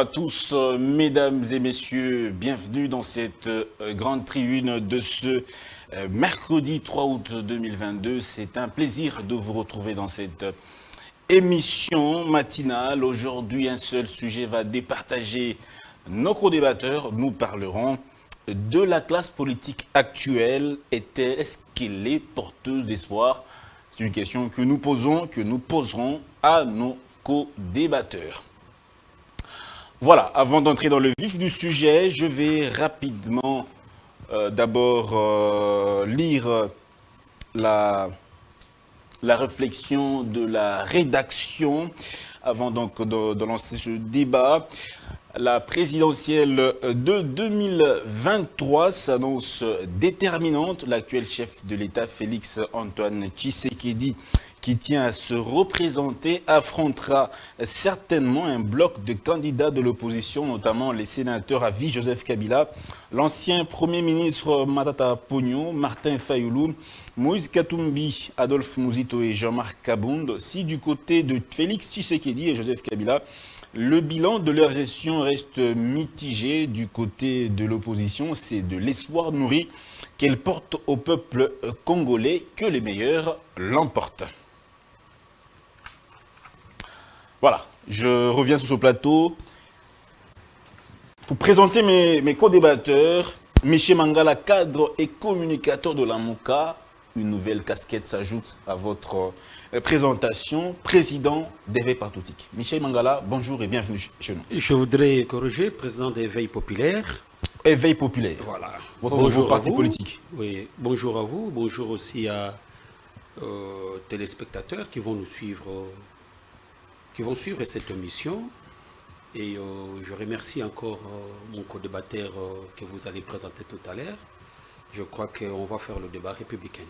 à tous, mesdames et messieurs, bienvenue dans cette grande tribune de ce mercredi 3 août 2022. C'est un plaisir de vous retrouver dans cette émission matinale. Aujourd'hui, un seul sujet va départager nos co-débatteurs. Nous parlerons de la classe politique actuelle. Est-ce qu'elle est porteuse d'espoir? C'est une question que nous posons, que nous poserons à nos co-débatteurs. Voilà, avant d'entrer dans le vif du sujet, je vais rapidement d'abord lire la réflexion de la rédaction avant donc de lancer ce débat. La présidentielle de 2023 s'annonce déterminante. L'actuel chef de l'État, Félix Antoine Tshisekedi, qui tient à se représenter, affrontera certainement un bloc de candidats de l'opposition, notamment les sénateurs à vie Joseph Kabila, l'ancien Premier ministre Matata Ponyo, Martin Fayoulou, Moïse Katumbi, Adolphe Mouzito et Jean-Marc Kabound. Si du côté de Félix Tshisekedi et Joseph Kabila, le bilan de leur gestion reste mitigé, du côté de l'opposition, c'est de l'espoir nourri qu'elle porte au peuple congolais que les meilleurs l'emportent. Voilà, je reviens sur ce plateau pour présenter mes co-débatteurs. Michel Mangala, cadre et communicateur de la MOCA. Une nouvelle casquette s'ajoute à votre présentation, président d'Éveil Patriotique. Michel Mangala, bonjour et bienvenue chez nous. Je voudrais corriger, président d'Éveil Populaire. Éveil Populaire. Voilà. Votre parti politique. Oui, bonjour à vous. Bonjour aussi à téléspectateurs qui vont nous suivre, qui vont suivre cette émission. Et je remercie encore mon co-débatteur que vous allez présenter tout à l'heure. Je crois qu'on va faire le débat républicain.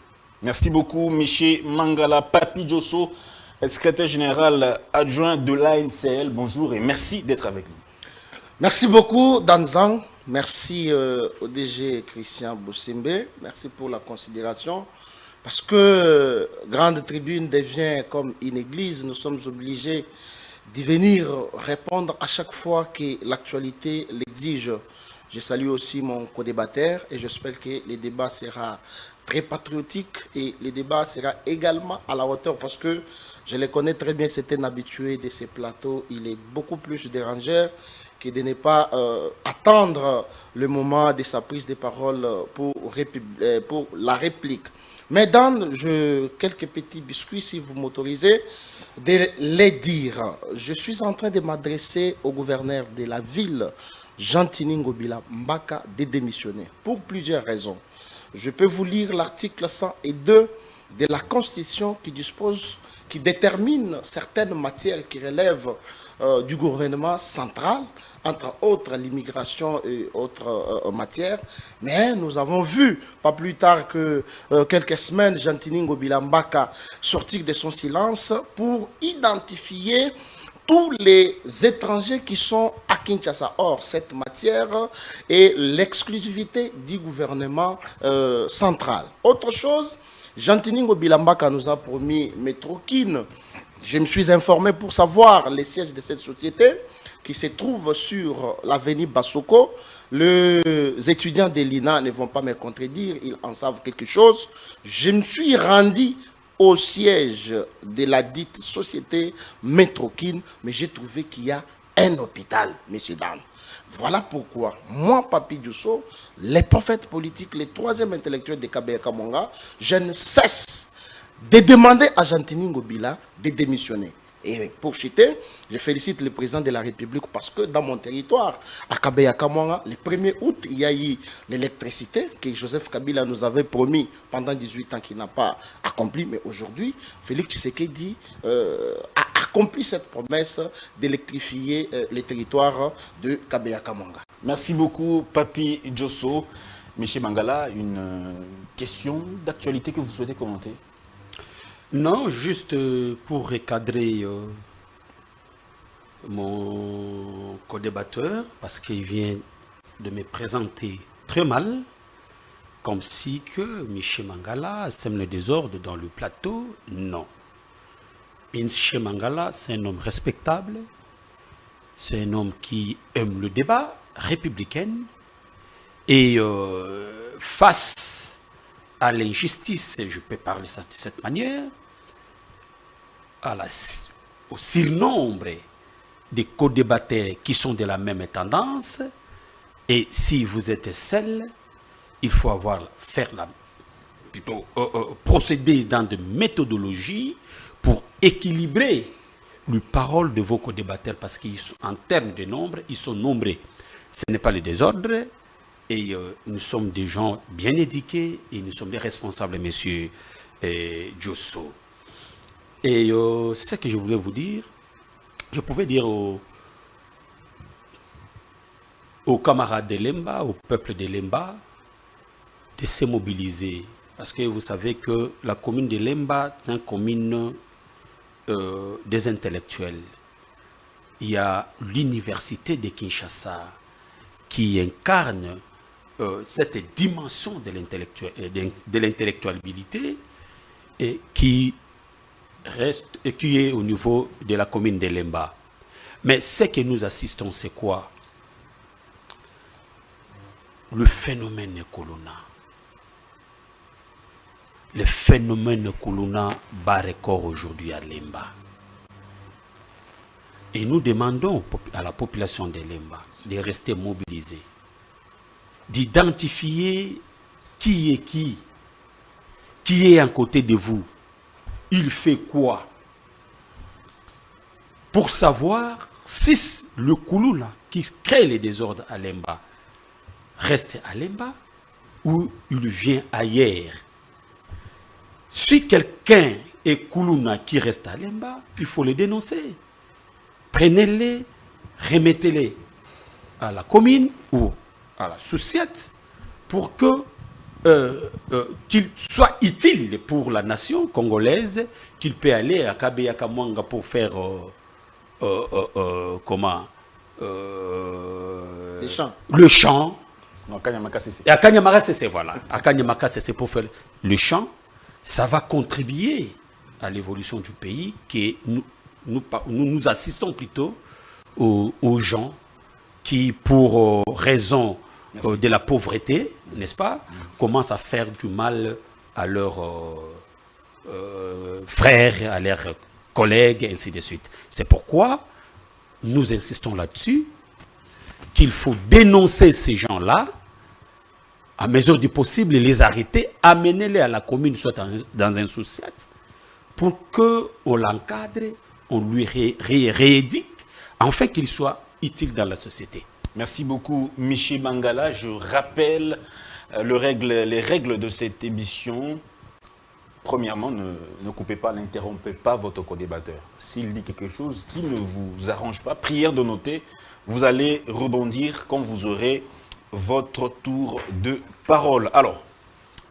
Merci beaucoup, Michel Mangala. Papi Djosso, secrétaire général adjoint de l'ANCL. Bonjour et merci d'être avec nous. Merci beaucoup, Danzang. Merci au DG Christian Boussimbe. Merci pour la considération. Parce que Grande Tribune devient comme une église, nous sommes obligés d'y venir répondre à chaque fois que l'actualité l'exige. Je salue aussi mon co-débatteur et j'espère que le débat sera très patriotique et le débat sera également à la hauteur parce que je le connais très bien, c'est un habitué de ces plateaux. Il est beaucoup plus dérangeur que de ne pas attendre le moment de sa prise de parole pour la réplique. Mais dans quelques petits biscuits, si vous m'autorisez, de les dire. Je suis en train de m'adresser au gouverneur de la ville, Jean-Tini Ngobila Mbaka, de démissionner, pour plusieurs raisons. Je peux vous lire l'article 102 de la Constitution qui détermine certaines matières qui relèvent du gouvernement central, entre autres l'immigration et autres matières. Mais nous avons vu, pas plus tard que quelques semaines, Jean-Tini Ngobila Mbaka sortir de son silence pour identifier tous les étrangers qui sont à Kinshasa. Or, cette matière est l'exclusivité du gouvernement central. Autre chose, Jean-Tini Ngobila Mbaka nous a promis Métrokin. Je me suis informé pour savoir les sièges de cette société qui se trouve sur l'avenue Bassoko. Les étudiants de l'INA ne vont pas me contredire, ils en savent quelque chose. Je me suis rendu au siège de la dite société Métrokin, mais j'ai trouvé qu'il y a un hôpital, messieurs, dames. Voilà pourquoi, moi, Papi Djosso, les prophètes politiques, les troisième intellectuels de Kabeya Kamanga, je ne cesse de demander à Jean-Tini Ngobila de démissionner. Et pour chuter, je félicite le président de la République parce que dans mon territoire, à Kabeya Kamanga, le 1er août, il y a eu l'électricité que Joseph Kabila nous avait promis pendant 18 ans qu'il n'a pas accompli. Mais aujourd'hui, Félix Tshisekedi a accompli cette promesse d'électrifier les territoires de Kabeya Kamanga. Merci beaucoup, Papi Djosso. Michel Mangala, une question d'actualité que vous souhaitez commenter? Non, juste pour recadrer mon co-débatteur, parce qu'il vient de me présenter très mal, comme si que Michel Mangala sème le désordre dans le plateau. Non. Michel Mangala, c'est un homme respectable, c'est un homme qui aime le débat républicain et face à l'injustice, je peux parler ça de cette manière, au surnombre des co-débatteurs qui sont de la même tendance, et si vous êtes seul, il faut procéder dans des méthodologies pour équilibrer les paroles de vos co-débatteurs, parce qu'en termes de nombre, ils sont nombreux. Ce n'est pas le désordre, et nous sommes des gens bien éduqués, et nous sommes des responsables, monsieur Diosso. Et ce que je voulais vous dire, je pouvais dire aux camarades de Lemba, au peuple de Lemba, de se mobiliser. Parce que vous savez que la commune de Lemba est une commune des intellectuels. Il y a l'université de Kinshasa qui incarne cette dimension de l'intellectualité et qui est au niveau de la commune de Lemba. Mais ce que nous assistons, c'est quoi? Le phénomène Kuluna. Le phénomène Kuluna bat record aujourd'hui à Lemba. Et nous demandons à la population de Lemba de rester mobilisée, d'identifier qui est à côté de vous, il fait quoi, pour savoir si le Kuluna qui crée les désordres à Lemba reste à Lemba ou il vient ailleurs. Si quelqu'un est Kuluna qui reste à Lemba, il faut le dénoncer. Prenez-les, remettez-les à la commune ou à la société pour que qu'il soit utile pour la nation congolaise, qu'il peut aller à Kabeyaka Mwanga pour faire le chant. Et à Kanyamaka, c'est voilà. À Kanyamaka, c'est pour faire le chant. Ça va contribuer à l'évolution du pays, qui nous assistons plutôt aux gens qui, pour raison de la pauvreté, n'est-ce pas, commencent à faire du mal à leurs frères, à leurs collègues, et ainsi de suite. C'est pourquoi nous insistons là-dessus, qu'il faut dénoncer ces gens-là, à mesure du possible, les arrêter, amener-les à la commune, soit dans un société, pour qu'on l'encadre, on lui rééduque, afin qu'il soit utile dans la société. Merci beaucoup, Michel Mangala. Je rappelle les règles de cette émission. Premièrement, ne coupez pas, n'interrompez pas votre co-débatteur. S'il dit quelque chose qui ne vous arrange pas, prière de noter, vous allez rebondir quand vous aurez votre tour de parole. Alors,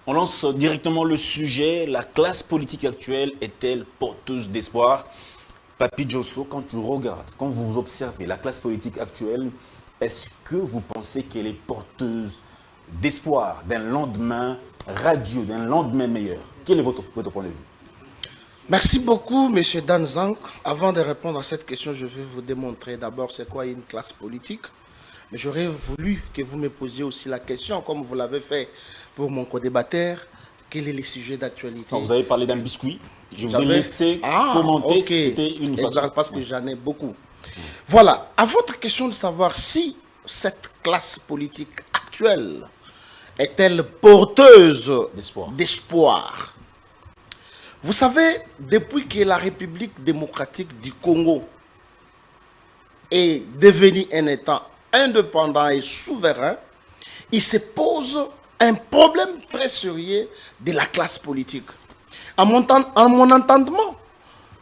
on lance directement le sujet. La classe politique actuelle est-elle porteuse d'espoir? Papi Diosso, quand tu regardes, quand vous observez la classe politique actuelle, est-ce que vous pensez qu'elle est porteuse d'espoir, d'un lendemain radieux, d'un lendemain meilleur? Quel est votre point de vue? Merci beaucoup, M. Danzang. Avant de répondre à cette question, je vais vous démontrer d'abord c'est quoi une classe politique. Mais j'aurais voulu que vous me posiez aussi la question, comme vous l'avez fait pour mon co-débatteur, quel est le sujet d'actualité? Vous avez parlé d'un biscuit. Je vous ai laissé commenter si c'était une façon. Parce que j'en ai beaucoup. Voilà, à votre question de savoir si cette classe politique actuelle est-elle porteuse d'espoir. Vous savez, depuis que la République démocratique du Congo est devenue un État indépendant et souverain, il se pose un problème très sérieux de la classe politique. À mon entendement,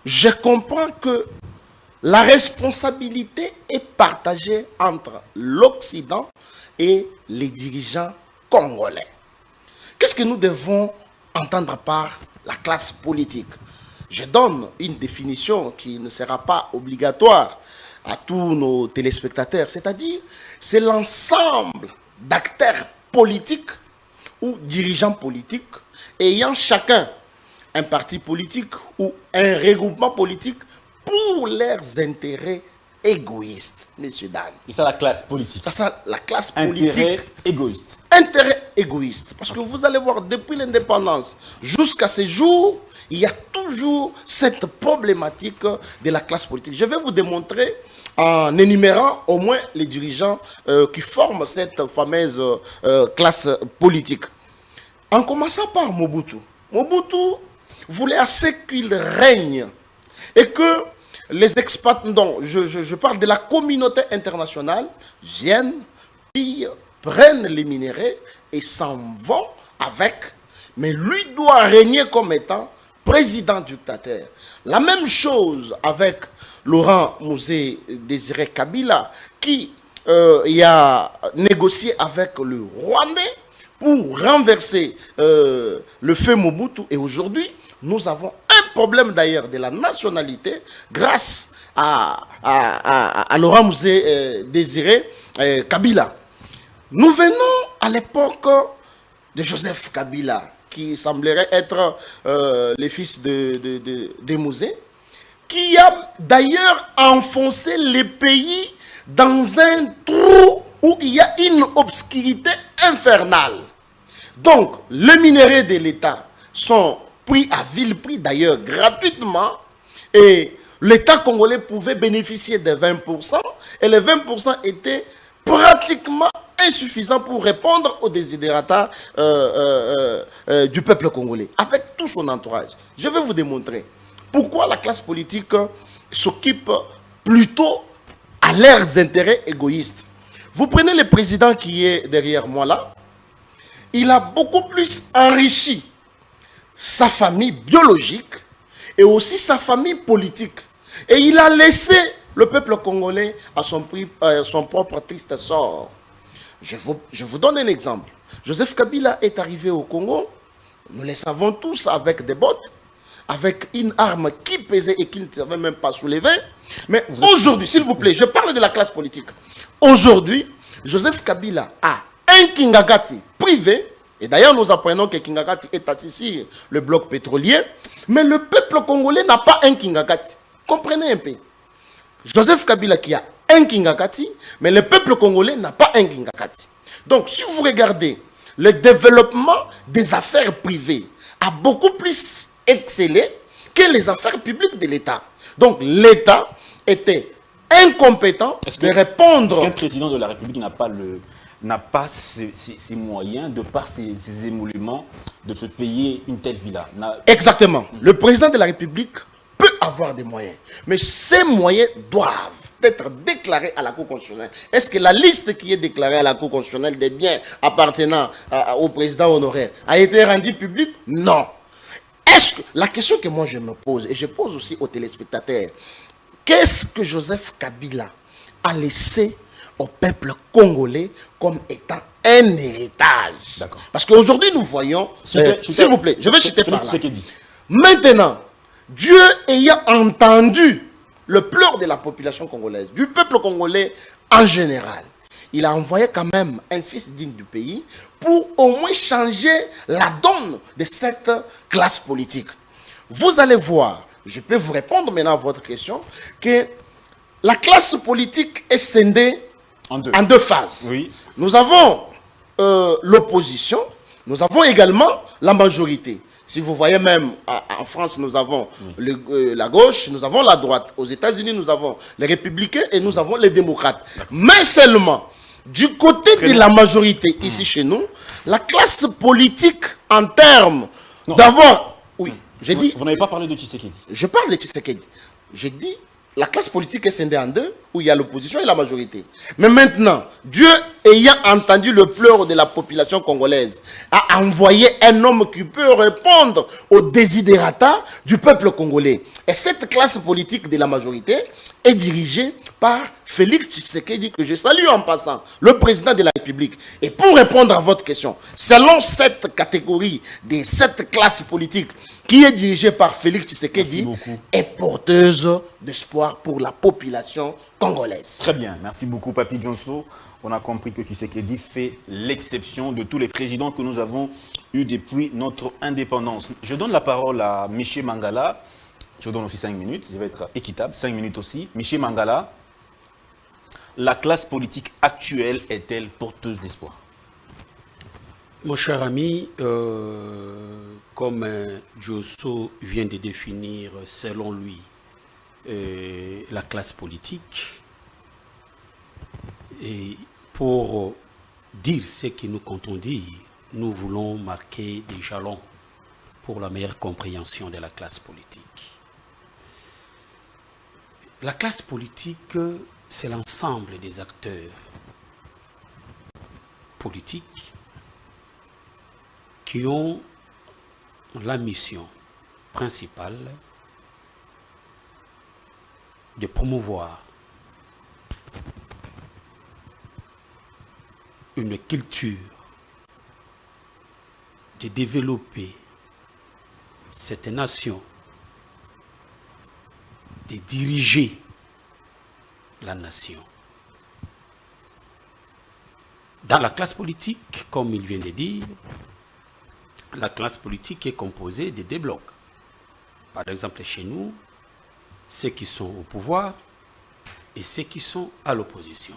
je comprends que la responsabilité est partagée entre l'Occident et les dirigeants congolais. Qu'est-ce que nous devons entendre par la classe politique? Je donne une définition qui ne sera pas obligatoire à tous nos téléspectateurs, c'est-à-dire c'est l'ensemble d'acteurs politiques ou dirigeants politiques ayant chacun un parti politique ou un regroupement politique pour leurs intérêts égoïste, messieurs, dames. C'est ça la classe politique. C'est ça la classe politique. Intérêt égoïste. Intérêt égoïste. Parce que vous allez voir, depuis l'indépendance jusqu'à ces jours, il y a toujours cette problématique de la classe politique. Je vais vous démontrer en énumérant au moins les dirigeants qui forment cette fameuse classe politique. En commençant par Mobutu. Mobutu voulait assez qu'il règne et que les expats, non, je parle de la communauté internationale, viennent, puis prennent les minéraux et s'en vont avec, mais lui doit régner comme étant président dictateur. La même chose avec Laurent Musée Désiré Kabila, qui y a négocié avec le Rwandais pour renverser le fait Mobutu. Et aujourd'hui, nous avons un problème d'ailleurs de la nationalité grâce à Laurent Musée Désiré Kabila. Nous venons à l'époque de Joseph Kabila, qui semblerait être le fils de Musée, qui a d'ailleurs enfoncé les pays dans un trou où il y a une obscurité infernale. Donc, les minéraux de l'État sont pris à vil prix, d'ailleurs gratuitement, et l'État congolais pouvait bénéficier de 20%, et les 20% étaient pratiquement insuffisants pour répondre aux désidératas du peuple congolais, avec tout son entourage. Je vais vous démontrer pourquoi la classe politique s'occupe plutôt à leurs intérêts égoïstes. Vous prenez le président qui est derrière moi là, il a beaucoup plus enrichi sa famille biologique et aussi sa famille politique. Et il a laissé le peuple congolais à son propre triste sort. Je vous donne un exemple. Joseph Kabila est arrivé au Congo, nous le savons tous, avec des bottes, avec une arme qui pesait et qui ne savait même pas soulever. Mais aujourd'hui, s'il vous plaît, je parle de la classe politique. Aujourd'hui, Joseph Kabila a un Kingagati privé, et d'ailleurs nous apprenons que Kingagati est assis sur le bloc pétrolier, mais le peuple congolais n'a pas un Kingagati. Comprenez un peu. Joseph Kabila qui a un Kingagati, mais le peuple congolais n'a pas un Kingagati. Donc si vous regardez, le développement des affaires privées a beaucoup plus excellé que les affaires publiques de l'État. Donc l'État était incompétent de répondre. Est-ce qu'un président de la République n'a pas ces moyens, de par ses émoluments, de se payer une telle villa? Exactement. Le président de la République peut avoir des moyens, mais ces moyens doivent être déclarés à la Cour constitutionnelle. Est-ce que la liste qui est déclarée à la Cour constitutionnelle des biens appartenant au président honoraire a été rendue publique? Non. La question que moi je me pose, et je pose aussi aux téléspectateurs, qu'est-ce que Joseph Kabila a laissé au peuple congolais comme étant un héritage? Parce qu'aujourd'hui nous voyons, s'il vous plaît, je vais citer par là. Maintenant, Dieu ayant entendu le pleur de la population congolaise, du peuple congolais en général, il a envoyé quand même un fils digne du pays pour au moins changer la donne de cette classe politique. Vous allez voir, je peux vous répondre maintenant à votre question, que la classe politique est scindée en deux phases. Oui. Nous avons l'opposition, nous avons également la majorité. Si vous voyez même en France, nous avons la gauche, nous avons la droite. Aux États-Unis, nous avons les républicains et nous avons les démocrates. Mais seulement, du côté de la majorité, ici chez nous, la classe politique en termes d'avoir... Oui, j'ai dit... Vous n'avez pas parlé de Tshisekedi. Je parle de Tshisekedi. J'ai dit, la classe politique est scindée en deux, où il y a l'opposition et la majorité. Mais maintenant, Dieu ayant entendu le pleur de la population congolaise, a envoyé un homme qui peut répondre aux désidératas du peuple congolais. Et cette classe politique de la majorité est dirigée par Félix Tshisekedi, que je salue en passant, le président de la République. Et pour répondre à votre question, selon cette catégorie de cette classe politique, qui est dirigée par Félix Tshisekedi, est porteuse d'espoir pour la population congolaise. Très bien, merci beaucoup Papi Djonso. On a compris que Tshisekedi fait l'exception de tous les présidents que nous avons eus depuis notre indépendance. Je donne la parole à Miché Mangala. Je donne aussi 5 minutes, je vais être équitable, 5 minutes aussi. Miché Mangala, la classe politique actuelle est-elle porteuse d'espoir? Mon cher ami, comme Diosso vient de définir selon lui la classe politique, et pour dire ce que nous comptons dire, nous voulons marquer des jalons pour la meilleure compréhension de la classe politique. La classe politique, c'est l'ensemble des acteurs politiques qui ont la mission principale de promouvoir une culture, de développer cette nation, de diriger la nation. Dans la classe politique, comme il vient de dire, la classe politique est composée de deux blocs. Par exemple, chez nous, ceux qui sont au pouvoir et ceux qui sont à l'opposition.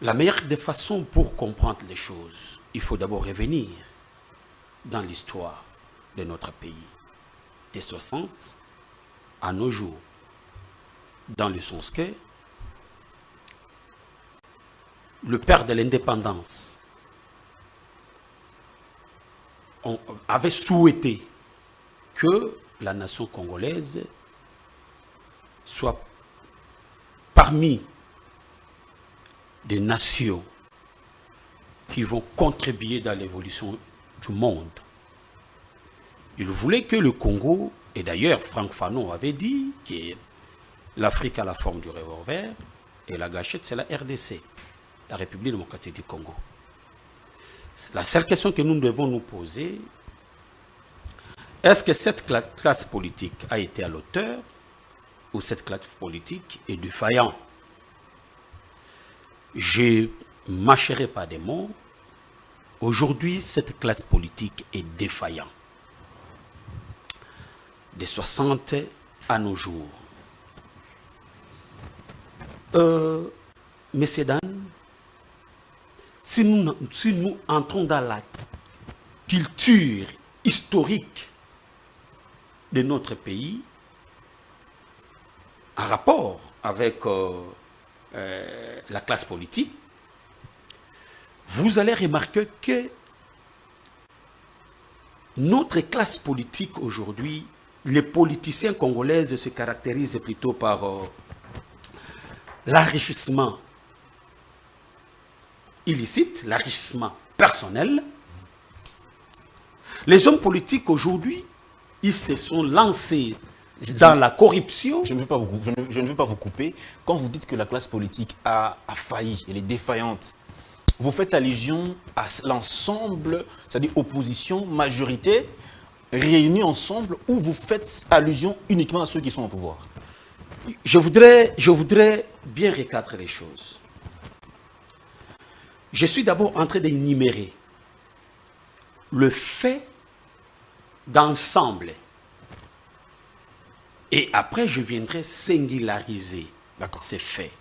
La meilleure des façons pour comprendre les choses, il faut d'abord revenir dans l'histoire de notre pays, des 60 à nos jours, dans le sens que le père de l'indépendance avait souhaité que la nation congolaise soit parmi des nations qui vont contribuer dans l'évolution du monde. Il voulait que le Congo, et d'ailleurs Franck Fanon avait dit que l'Afrique a la forme du revolver et la gâchette c'est la RDC, la République démocratique du Congo. La seule question que nous devons nous poser, est-ce que cette classe politique a été à l'auteur ou cette classe politique est défaillante? Je ne mâcherai pas des mots. Aujourd'hui, cette classe politique est défaillante. Des 60 à nos jours. Messieurs, dames, si nous entrons dans la culture historique de notre pays, en rapport avec la classe politique, vous allez remarquer que notre classe politique aujourd'hui, les politiciens congolais se caractérisent plutôt par l'enrichissement illicite, l'enrichissement personnel. Les hommes politiques aujourd'hui, ils se sont lancés dans la corruption. Je ne veux pas vous couper. Quand vous dites que la classe politique a failli, elle est défaillante, vous faites allusion à l'ensemble, c'est-à-dire opposition, majorité, réunis ensemble, ou vous faites allusion uniquement à ceux qui sont au pouvoir? Je voudrais bien recadrer les choses. Je suis d'abord en train d'énumérer le fait d'ensemble. Et après, je viendrai singulariser ces faits.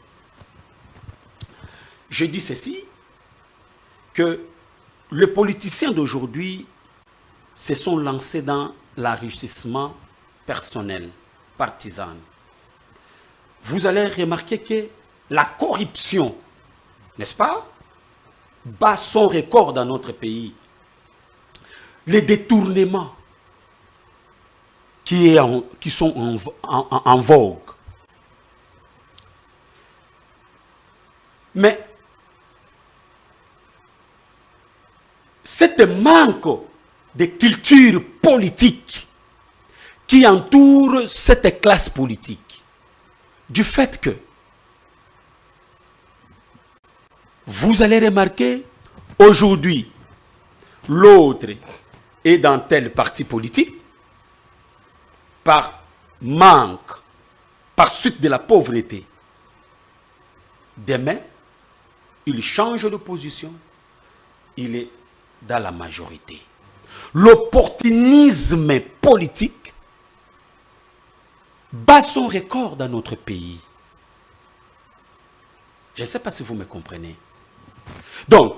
Je dis ceci, que les politiciens d'aujourd'hui se sont lancés dans l'enrichissement personnel, partisan. Vous allez remarquer que la corruption, n'est-ce pas, bat son record dans notre pays. Les détournements qui sont en vogue. Mais cette manque de culture politique qui entoure cette classe politique, du fait que vous allez remarquer aujourd'hui l'autre est dans tel parti politique par manque, par suite de la pauvreté. Demain, il change de position, il est dans la majorité. L'opportunisme politique bat son record dans notre pays. Je ne sais pas si vous me comprenez. Donc,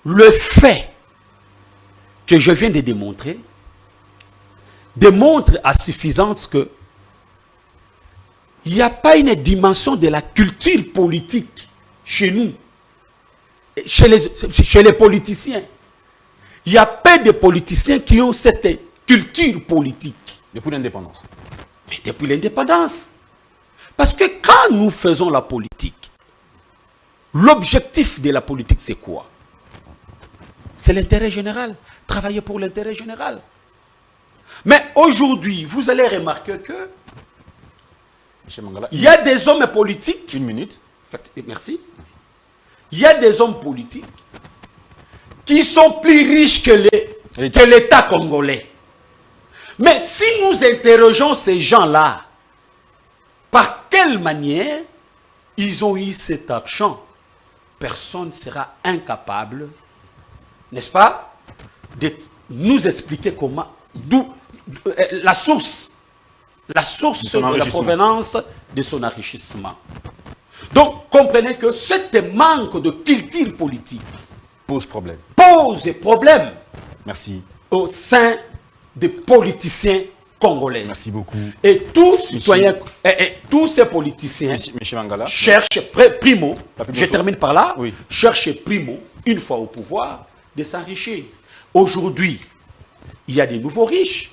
le fait que je viens de démontrer démontre à suffisance que il n'y a pas une dimension de la culture politique chez nous, chez les politiciens. Il n'y a pas de politiciens qui ont cette culture politique. Depuis l'indépendance. Mais depuis l'indépendance. Parce que quand nous faisons la politique, l'objectif de la politique, c'est quoi? C'est l'intérêt général. Travailler pour l'intérêt général. Mais aujourd'hui, vous allez remarquer que il y a des hommes politiques. Une minute. Merci. Il y a des hommes politiques qui sont plus riches que l'État congolais. Mais si nous interrogeons ces gens-là, par quelle manière ils ont eu cet argent, personne ne sera incapable, n'est-ce pas, de nous expliquer comment, d'où la source de la provenance de son enrichissement. Donc, comprenez que ce manque de culture politique pose problème. Pose problème. Merci. Au sein des politiciens congolais. Merci beaucoup. Et tous citoyens, et tous ces politiciens Mangala, cherchent, primo, je termine par là, oui. Cherchent primo, une fois au pouvoir, de s'enrichir. Aujourd'hui, il y a des nouveaux riches.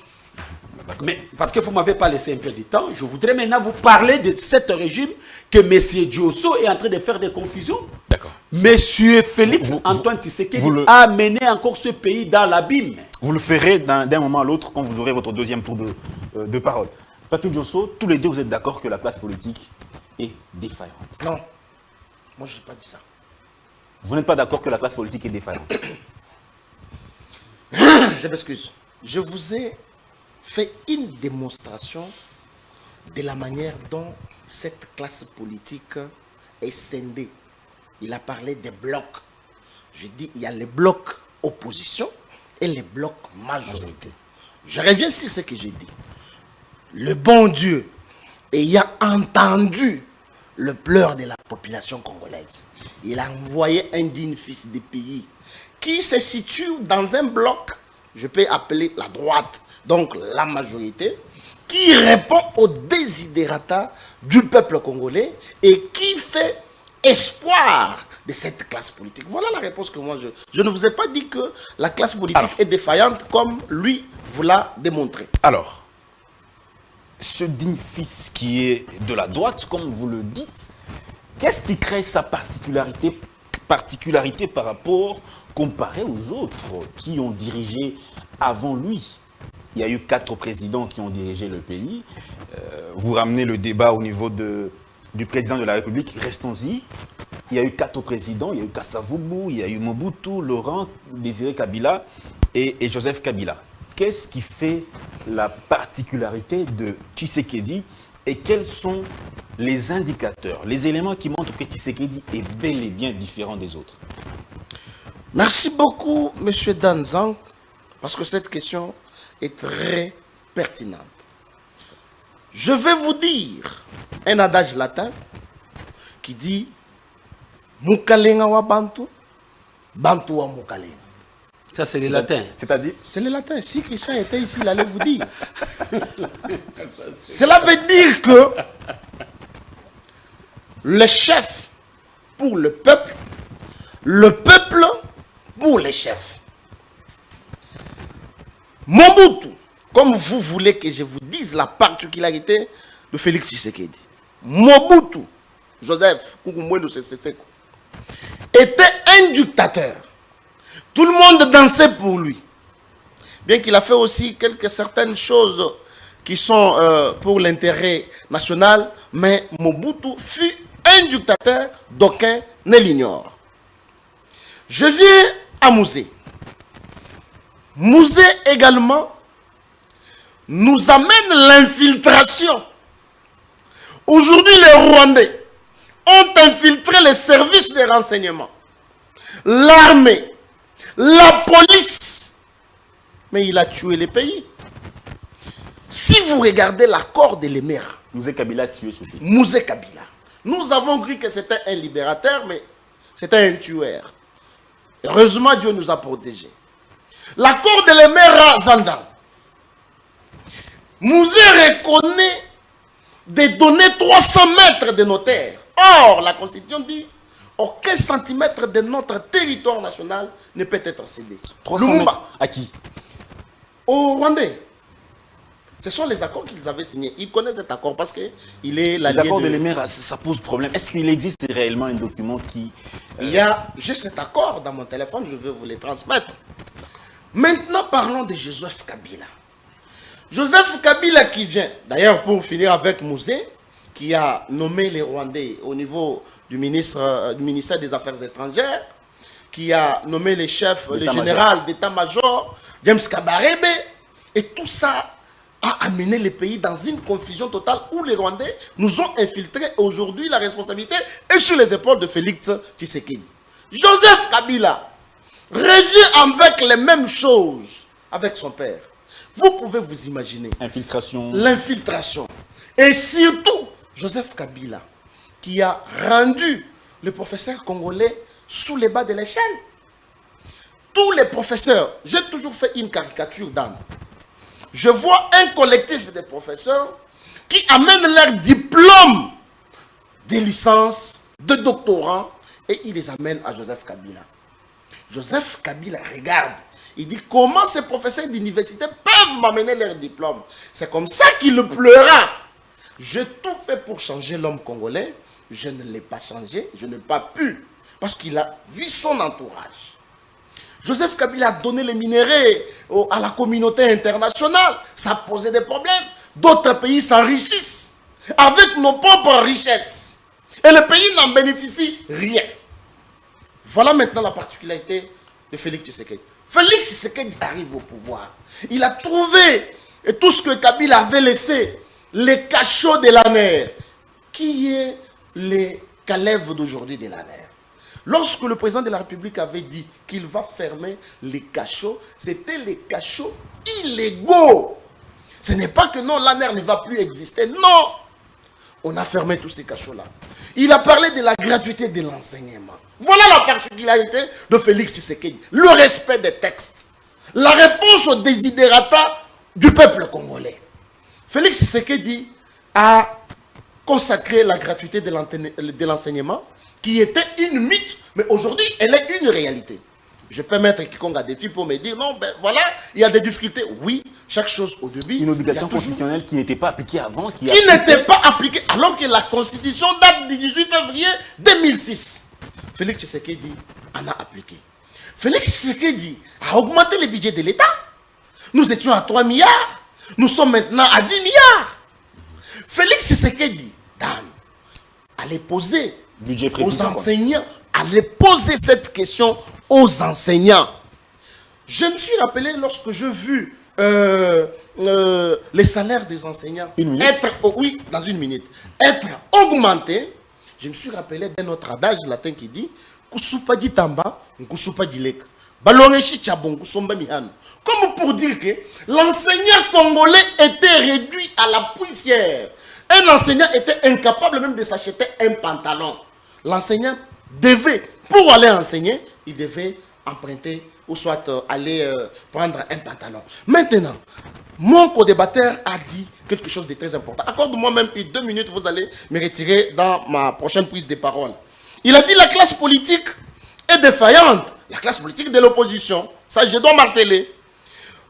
Mais parce que vous ne m'avez pas laissé un peu de temps, je voudrais maintenant vous parler de ce régime que M. Diosso est en train de faire des confusions. D'accord. M. Félix Antoine Tshisekedi a mené encore ce pays dans l'abîme. Vous le ferez d'un moment à l'autre quand vous aurez votre deuxième tour de parole. Papy Diosso, tous les deux, vous êtes d'accord que la classe politique est défaillante? Non. Moi, je n'ai pas dit ça. Vous n'êtes pas d'accord que la classe politique est défaillante? Je m'excuse. Je vous ai fait une démonstration de la manière dont cette classe politique est scindée. Il a parlé des blocs. Je dis il y a les blocs opposition et les blocs majorité. Je reviens sur ce que j'ai dit. Le bon Dieu ayant entendu le pleur de la population congolaise, il a envoyé un digne fils du pays qui se situe dans un bloc, je peux appeler la droite, donc la majorité, qui répond aux desiderata du peuple congolais et qui fait espoir de cette classe politique. Voilà la réponse que moi je ne vous ai pas dit que la classe politique est défaillante comme lui vous l'a démontré. Alors, ce digne fils qui est de la droite, comme vous le dites, qu'est-ce qui crée sa particularité par rapport, comparé aux autres qui ont dirigé avant lui? Il y a eu 4 présidents qui ont dirigé le pays. Vous ramenez le débat au niveau du président de la République, restons-y. Il y a eu 4 présidents, il y a eu Kasavubu, il y a eu Mobutu, Laurent, Désiré Kabila et Joseph Kabila. Qu'est-ce qui fait la particularité de Tshisekedi et quels sont les indicateurs, les éléments qui montrent que Tshisekedi est bel et bien différent des autres? Merci beaucoup, M. Danzang, parce que cette question est très pertinente. Je vais vous dire un adage latin qui dit Mukalenga wa Bantu, Bantu wa Mukalenga. Ça, c'est le latin. C'est-à-dire? C'est le latin. Si Christian était ici, il allait vous dire. Cela veut dire que le chef pour le peuple pour les chefs. Mobutu, comme vous voulez que je vous dise la particularité de Félix Tshisekedi. Mobutu, Joseph Kukumwelu Seseko, était un dictateur. Tout le monde dansait pour lui. Bien qu'il a fait aussi certaines choses qui sont pour l'intérêt national, mais Mobutu fut un dictateur d'aucun ne l'ignore. Je viens à Mouzé. Mouzé également nous amène l'infiltration. Aujourd'hui, les Rwandais ont infiltré les services de renseignement, l'armée, la police, mais il a tué les pays. Si vous regardez l'accord de l'Émera, Mouzé Kabila a tué ce pays. Mouzé Kabila. Nous avons cru que c'était un libérateur, mais c'était un tueur. Heureusement, Dieu nous a protégés. L'accord de l'Emera Zandan. Mouzé reconnaît de donner 300 mètres de nos terres. Or, la Constitution dit aucun centimètre de notre territoire national ne peut être cédé. 300 mètres à qui? Aux Rwandais. Ce sont les accords qu'ils avaient signés. Ils connaissent cet accord parce qu'il est l'allié Les accords de l'Emera, ça pose problème. Est-ce qu'il existe réellement un document qui... J'ai cet accord dans mon téléphone, je vais vous les transmettre. Maintenant, parlons de Joseph Kabila. Joseph Kabila qui vient, d'ailleurs pour finir avec Mouzé, qui a nommé les Rwandais au niveau du ministère des Affaires étrangères, qui a nommé les chefs, le général d'état-major, James Kabarebe, et tout ça a amené le pays dans une confusion totale où les Rwandais nous ont infiltrés. Aujourd'hui, la responsabilité est sur les épaules de Félix Tshisekedi. Joseph Kabila revient avec les mêmes choses avec son père. Vous pouvez vous imaginer l'infiltration. Et surtout, Joseph Kabila, qui a rendu le professeur congolais sous les bas de l'échelle. Tous les professeurs, j'ai toujours fait une caricature d'âme. Je vois un collectif de professeurs qui amènent leur diplôme de licence, de doctorat, et ils les amènent à Joseph Kabila. Joseph Kabila regarde, il dit comment ces professeurs d'université peuvent m'amener leur diplôme. C'est comme ça qu'il pleura. J'ai tout fait pour changer l'homme congolais, je ne l'ai pas changé, je n'ai pas pu, parce qu'il a vu son entourage. Joseph Kabila a donné les minéraux à la communauté internationale. Ça posait des problèmes. D'autres pays s'enrichissent avec nos propres richesses. Et le pays n'en bénéficie rien. Voilà maintenant la particularité de Félix Tshisekedi. Félix Tshisekedi arrive au pouvoir. Il a trouvé tout ce que Kabila avait laissé, les cachots de l'ANER, qui est les Calèves d'aujourd'hui de l'ANER. Lorsque le président de la République avait dit qu'il va fermer les cachots, c'était les cachots illégaux. Ce n'est pas que non, l'ANER ne va plus exister. Non, on a fermé tous ces cachots-là. Il a parlé de la gratuité de l'enseignement. Voilà la particularité de Félix Tshisekedi. Le respect des textes. La réponse aux désidérata du peuple congolais. Félix Tshisekedi a consacré la gratuité de l'enseignement, qui était une mythe, mais aujourd'hui, elle est une réalité. Je peux mettre quiconque à défi pour me dire, non, ben voilà, il y a des difficultés. Oui, chaque chose au début. Une obligation constitutionnelle qui n'était pas appliquée avant. Qui n'était pas appliquée, alors que la Constitution date du 18 février 2006. Félix Tshisekedi en a appliqué. Félix Tshisekedi a augmenté le budget de l'État. Nous étions à 3 milliards. Nous sommes maintenant à 10 milliards. Félix Tshisekedi, Dan, allait poser aux enseignants, allait poser cette question aux enseignants. Je me suis rappelé lorsque j'ai vu les salaires des enseignants dans une minute, être augmentés. Je me suis rappelé d'un autre adage latin qui dit Kusupa di tamba, kusupa di lek. Comme pour dire que l'enseignant congolais était réduit à la poussière. Un enseignant était incapable même de s'acheter un pantalon. L'enseignant devait, pour aller enseigner, il devait emprunter ou soit aller prendre un pantalon. Maintenant, mon co-débatteur a dit quelque chose de très important. Accorde-moi même 2 minutes, vous allez me retirer dans ma prochaine prise de parole. Il a dit la classe politique est défaillante. La classe politique de l'opposition, ça je dois marteler.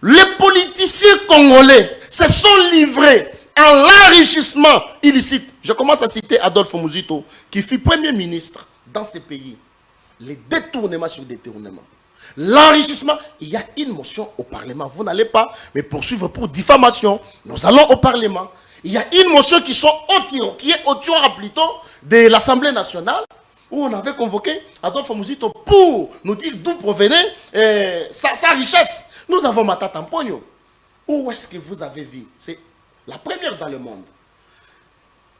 Les politiciens congolais se sont livrés à l'enrichissement illicite. Je commence à citer Adolphe Muzito, qui fut Premier ministre dans ce pays. Les détournements sur détournements. L'enrichissement, il y a une motion au Parlement. Vous n'allez pas me poursuivre pour diffamation. Nous allons au Parlement. Il y a une motion qui est au tiroir plutôt de l'Assemblée nationale, où on avait convoqué Adolphe Muzito pour nous dire d'où provenait sa richesse. Nous avons Matata Mpogno. Où est-ce que vous avez vu? C'est la première dans le monde.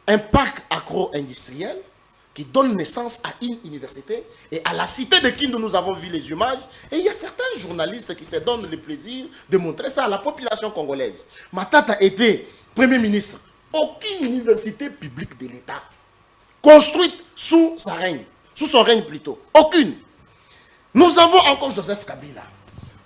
Un parc agro-industriel qui donne naissance à une université. Et à la cité de Kindu, nous avons vu les images. Et il y a certains journalistes qui se donnent le plaisir de montrer ça à la population congolaise. Matata était Premier ministre. Aucune université publique de l'État. construite sous sa règne, sous son règne plutôt. Aucune. Nous avons encore Joseph Kabila,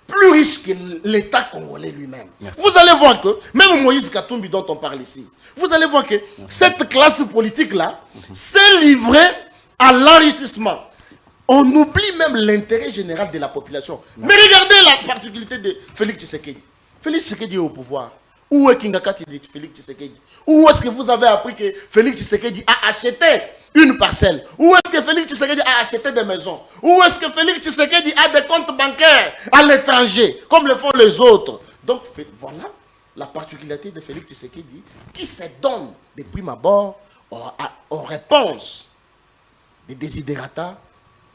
plus riche que l'État congolais lui-même. Vous allez voir que, même Moïse Katumbi dont on parle ici, vous allez voir que cette classe politique-là s'est livrée à l'enrichissement. On oublie même l'intérêt général de la population. Mais regardez la particularité de Félix Tshisekedi. Félix Tshisekedi est au pouvoir. Où est Kingakati de Félix Tshisekedi? Où est-ce que vous avez appris que Félix Tshisekedi a acheté une parcelle? Où est-ce que Félix Tshisekedi a acheté des maisons? Où est-ce que Félix Tshisekedi a des comptes bancaires à l'étranger, comme le font les autres? Donc voilà la particularité de Félix Tshisekedi qui se donne de prime abord aux réponses des desiderata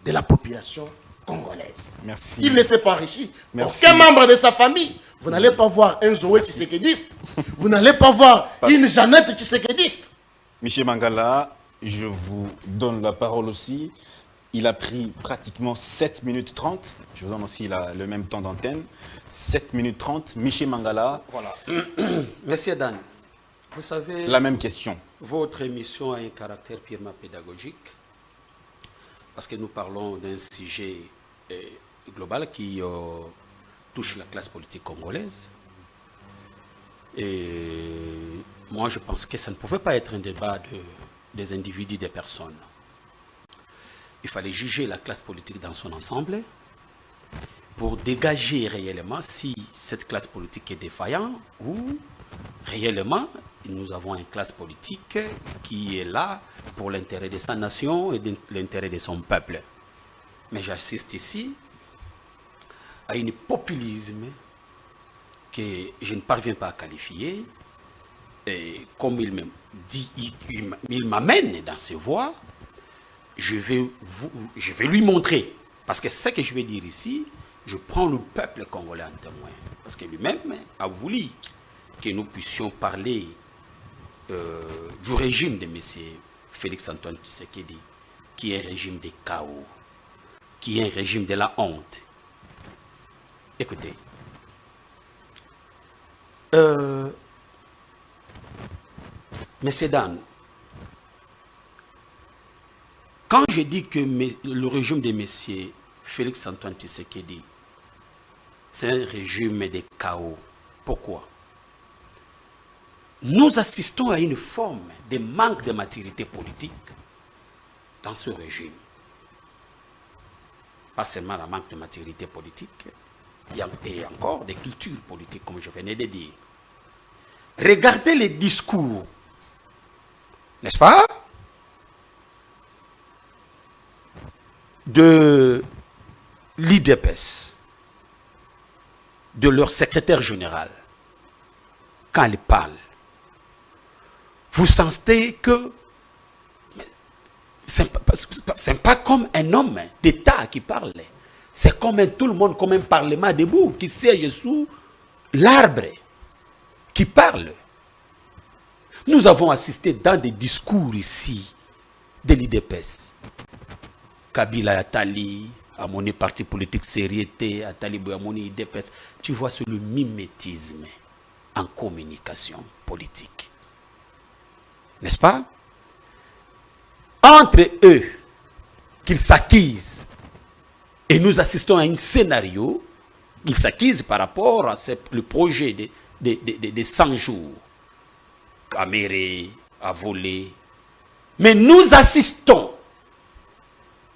de la population congolaise. Merci. Il ne s'est pas enrichi. Merci. Aucun membre de sa famille. Vous n'allez pas voir un Zoé Tshisekediste. Vous n'allez pas voir une Jeannette Tshisekediste. Michel Mangala, je vous donne la parole aussi. Il a pris pratiquement 7 minutes 30. Je vous donne aussi le même temps d'antenne. 7 minutes 30. Michel Mangala. Voilà. Merci Dan. Vous savez, La même question. votre émission a un caractère purement pédagogique parce que nous parlons d'un sujet global qui touche la classe politique congolaise. Et moi, je pense que ça ne pouvait pas être un débat des individus, des personnes. Il fallait juger la classe politique dans son ensemble pour dégager réellement si cette classe politique est défaillante ou réellement nous avons une classe politique qui est là pour l'intérêt de sa nation et de l'intérêt de son peuple. Mais j'assiste ici à un populisme que je ne parviens pas à qualifier. Et comme il me dit, il m'amène dans ses voies, je vais lui montrer. Parce que ce que je vais dire ici, je prends le peuple congolais en témoin. Parce que lui-même a voulu que nous puissions parler du régime de M. Félix-Antoine Tshisekedi, qui est un régime de chaos, qui est un régime de la honte. Écoutez, Monsieur Dan, quand je dis que le régime de M. Félix-Antoine Tshisekedi, c'est un régime de chaos, pourquoi? Nous assistons à une forme de manque de maturité politique dans ce régime. Pas seulement la manque de maturité politique, il y a encore des cultures politiques, comme je venais de dire. Regardez les discours, n'est-ce pas, de l'IDPS, de leur secrétaire général, quand ils parlent. Vous sentez que ce n'est pas comme un homme d'État qui parle. C'est comme tout le monde, comme un parlement debout qui siège sous l'arbre, qui parle. Nous avons assisté dans des discours ici de l'IDPS. Kabila Attali, à mon parti politique Sériété, Attali Bouyamoni, IDPS. Tu vois, c'est le mimétisme en communication politique. N'est-ce pas? Entre eux, qu'ils s'acquisent, et nous assistons à un scénario, qu'ils s'acquisent par rapport à le projet de 100 jours. Caméré a volé. Mais nous assistons,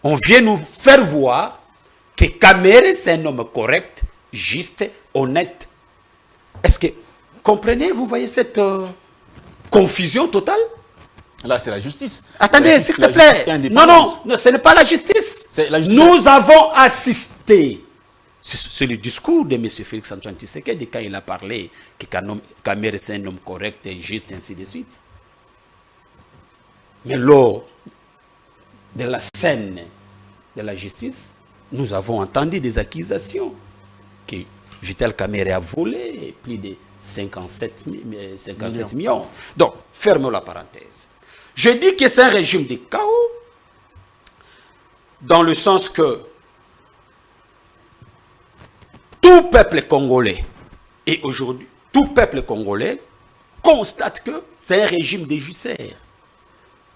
on vient nous faire voir que Caméré, c'est un homme correct, juste, honnête. Est-ce que, comprenez, vous voyez cette confusion totale? Là, c'est la justice. Attendez, s'il te plaît. Non, ce n'est pas la justice. La justice. Nous avons assisté. C'est le discours de M. Félix-Antoine Tshisekedi quand il a parlé que Caméré c'est un homme correct et juste, ainsi de suite. Mais lors de la scène de la justice, nous avons entendu des accusations que Vital Caméré a volé plus de 57 millions. Donc, fermons la parenthèse. Je dis que c'est un régime de chaos dans le sens que tout peuple congolais, et aujourd'hui, tout peuple congolais constate que c'est un régime de justice.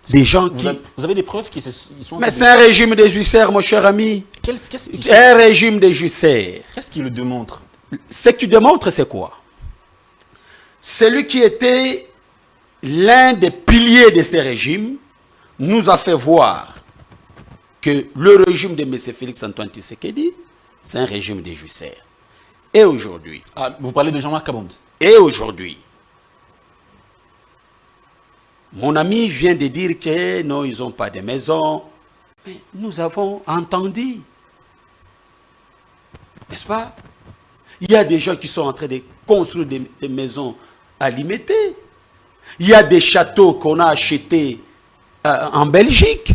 Des gens qui... Vous avez des preuves qu'ils sont... Mais c'est un régime des huissiers, mon cher ami. Un régime des huissiers. Qu'est-ce qui le démontre? Ce qui démontre, c'est quoi? Celui qui était l'un des piliers de ces régimes nous a fait voir que le régime de M. Félix-Antoine Tshisekedi, c'est un régime des huissiers. Et aujourd'hui... Ah, vous parlez de Jean-Marc Kabonde. Et aujourd'hui, mon ami vient de dire que non, ils n'ont pas de maison. Mais nous avons entendu. N'est-ce pas? Il y a des gens qui sont en train de construire des maisons à limiter. Il y a des châteaux qu'on a achetés en Belgique.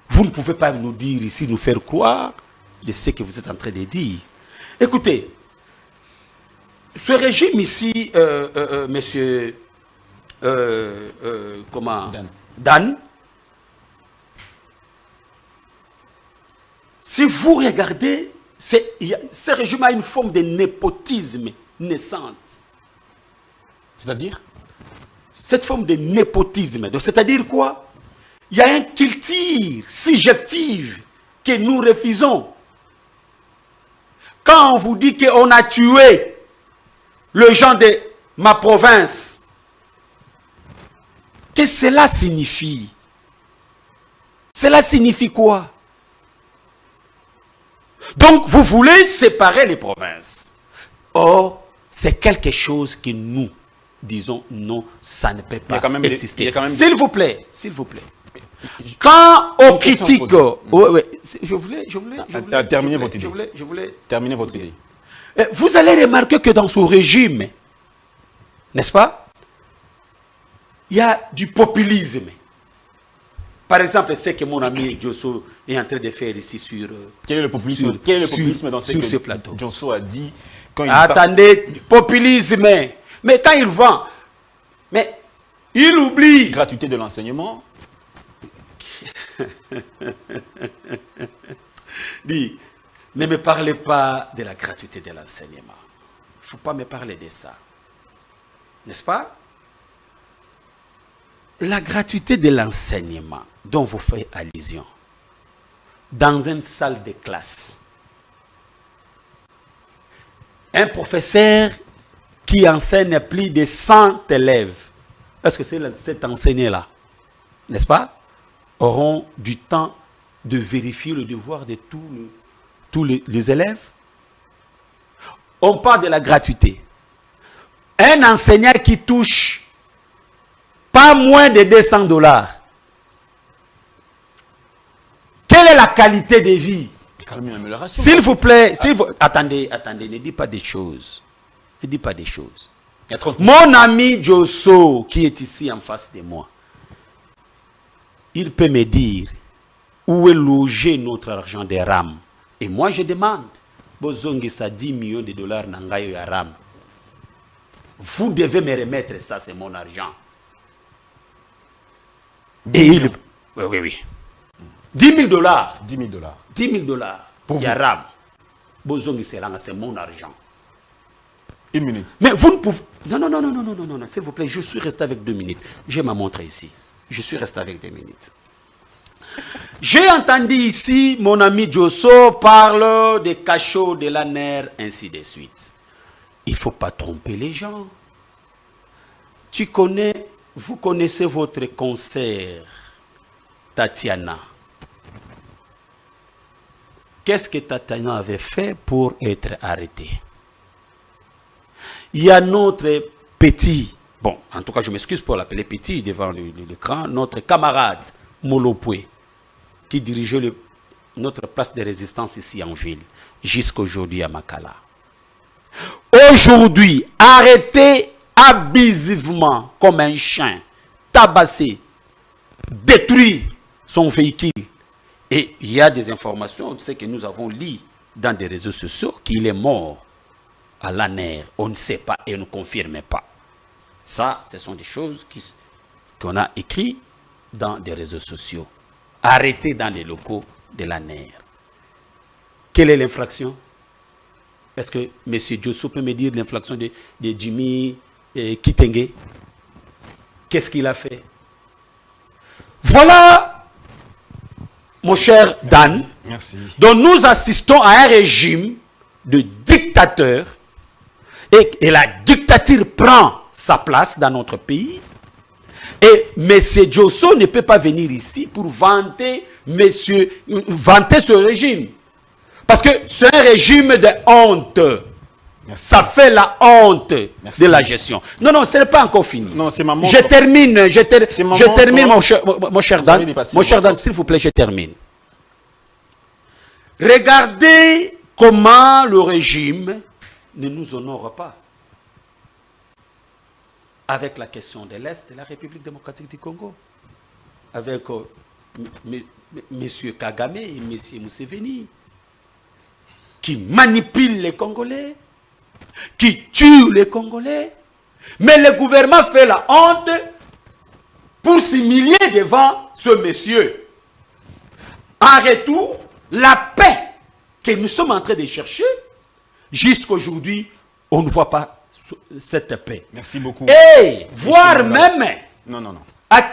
Vous ne pouvez pas nous dire ici, nous faire croire de ce que vous êtes en train de dire. Écoutez, ce régime ici, monsieur... comment Dan. Si vous regardez, ce régime a une forme de népotisme naissante. C'est-à-dire? Cette forme de népotisme, c'est-à-dire quoi? Il y a un culture subjective que nous refusons. Quand on vous dit qu'on a tué le gens de ma province, qu'est-ce que cela signifie? Cela signifie quoi? Donc, vous voulez séparer les provinces. Or, c'est quelque chose que nous disons non, ça ne peut pas exister. S'il vous plaît, s'il vous plaît. Quand on critique... Je voulais terminer votre idée. Terminer votre idée. Vous allez remarquer que dans ce régime, n'est-ce pas? Il y a du populisme. Par exemple, c'est que mon ami Diosso est en train de faire ici sur... Quel est le populisme, dans ce plateau? Diosso a dit... Quand il Attendez, populisme. Mais quand il vend, mais il oublie... Gratuité de l'enseignement. Dis, ne me parlez pas de la gratuité de l'enseignement. Il ne faut pas me parler de ça. N'est-ce pas? La gratuité de l'enseignement dont vous faites allusion, dans une salle de classe, un professeur qui enseigne plus de 100 élèves, est-ce que c'est cet enseignant-là, n'est-ce pas, auront du temps de vérifier le devoir de tous les élèves? On parle de la gratuité. Un enseignant qui touche pas moins de 200 $. Quelle est la qualité de vie? S'il vous plaît, attendez, ne dis pas des choses. Ne dis pas des choses. Mon ami Diosso, qui est ici en face de moi, il peut me dire où est logé notre argent des RAM. Et moi, je demande, Bozongisa 10 millions de dollars n'angayo ya RAM. Vous devez me remettre ça, c'est mon argent. Et il... Oui. 10 000 $. 10 000 $. 10 000 $. Pour Yaram. Bozongisa, c'est mon argent. Une minute. Mais vous ne pouvez... Non, s'il vous plaît, je suis resté avec 2 minutes. J'ai ma montre ici. Je suis resté avec 2 minutes. J'ai entendu ici, mon ami Diosso parle des cachots de la nerf, ainsi de suite. Il ne faut pas tromper les gens. Vous connaissez votre concert, Tatiana. Qu'est-ce que Tatiana avait fait pour être arrêtée? Il y a notre petit, bon, en tout cas je m'excuse pour l'appeler petit devant l'écran, notre camarade Molopoué, qui dirigeait notre place de résistance ici en ville, jusqu'aujourd'hui à Makala. Aujourd'hui, arrêté abusivement comme un chien, tabassé, détruit son véhicule. Et il y a des informations, tu sais, que nous avons lues dans des réseaux sociaux qu'il est mort à la nerf. On ne sait pas et on ne confirme pas. Ça, ce sont des choses qu'on a écrites dans des réseaux sociaux. Arrêté dans les locaux de la nerf. Quelle est l'infraction? Est-ce que M. Diosso peut me dire l'infraction de Jimmy Kitenge? Qu'est-ce qu'il a fait? Voilà, mon cher Dan, Merci. dont nous assistons à un régime de dictateur et la dictature prend sa place dans notre pays. Et M. Diosso ne peut pas venir ici pour vanter ce régime. Parce que c'est un régime de honte. Merci. Ça fait la honte Merci. de la gestion. Non, non, ce n'est pas encore fini. Non, c'est ma montre. Je termine, C'est ma je montre. termine, mon cher Vous avez Dan. dépassé Mon cher votre- Dan, s'il vous plaît, je termine. Regardez comment le régime ne nous honore pas. Avec la question de l'Est de la République démocratique du Congo. Avec M. Kagame et M. Museveni. Qui manipulent les Congolais. Qui tuent les Congolais. Mais le gouvernement fait la honte pour s'humilier devant ce monsieur. En retour, la paix que nous sommes en train de chercher, jusqu'aujourd'hui, on ne voit pas cette paix. Merci beaucoup. Et voire même Non, non, non. à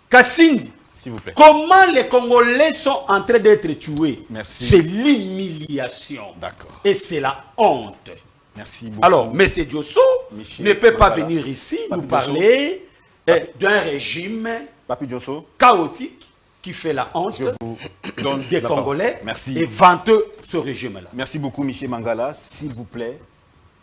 Kassindi, S'il vous plaît. comment les Congolais sont en train d'être tués. Merci. C'est l'humiliation. D'accord. Et c'est la honte. Merci beaucoup. Alors, M. Diosso Michel, ne peut pas voilà. venir ici Papi nous parler d'un régime Papi Diosso, chaotique qui fait la honte je vous donne des la parole. Congolais Merci. et vante ce régime-là. Merci beaucoup, Michel Mangala. S'il vous plaît,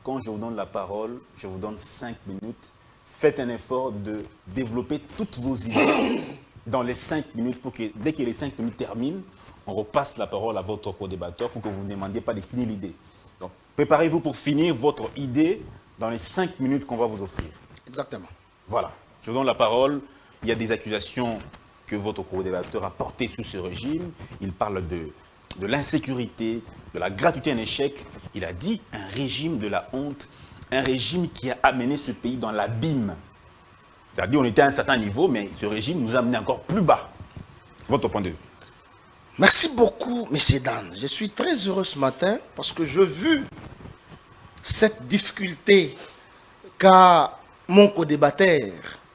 quand je vous donne la parole, je vous donne 5 minutes. Faites un effort de développer toutes vos idées dans les 5 minutes pour que, dès que les 5 minutes terminent, on repasse la parole à votre co-débatteur pour que vous ne demandiez pas de finir l'idée. Donc, préparez-vous pour finir votre idée dans les 5 minutes qu'on va vous offrir. Exactement. Voilà. Je vous donne la parole. Il y a des accusations que votre co-débatteur a portées sur ce régime. Il parle de l'insécurité, de la gratuité en échec. Il a dit un régime de la honte, un régime qui a amené ce pays dans l'abîme. C'est-à-dire on était à un certain niveau, mais ce régime nous a amené encore plus bas. Votre point de vue. Merci beaucoup, M. Dan. Je suis très heureux ce matin parce que j'ai vu cette difficulté qu'a mon co-débatteur.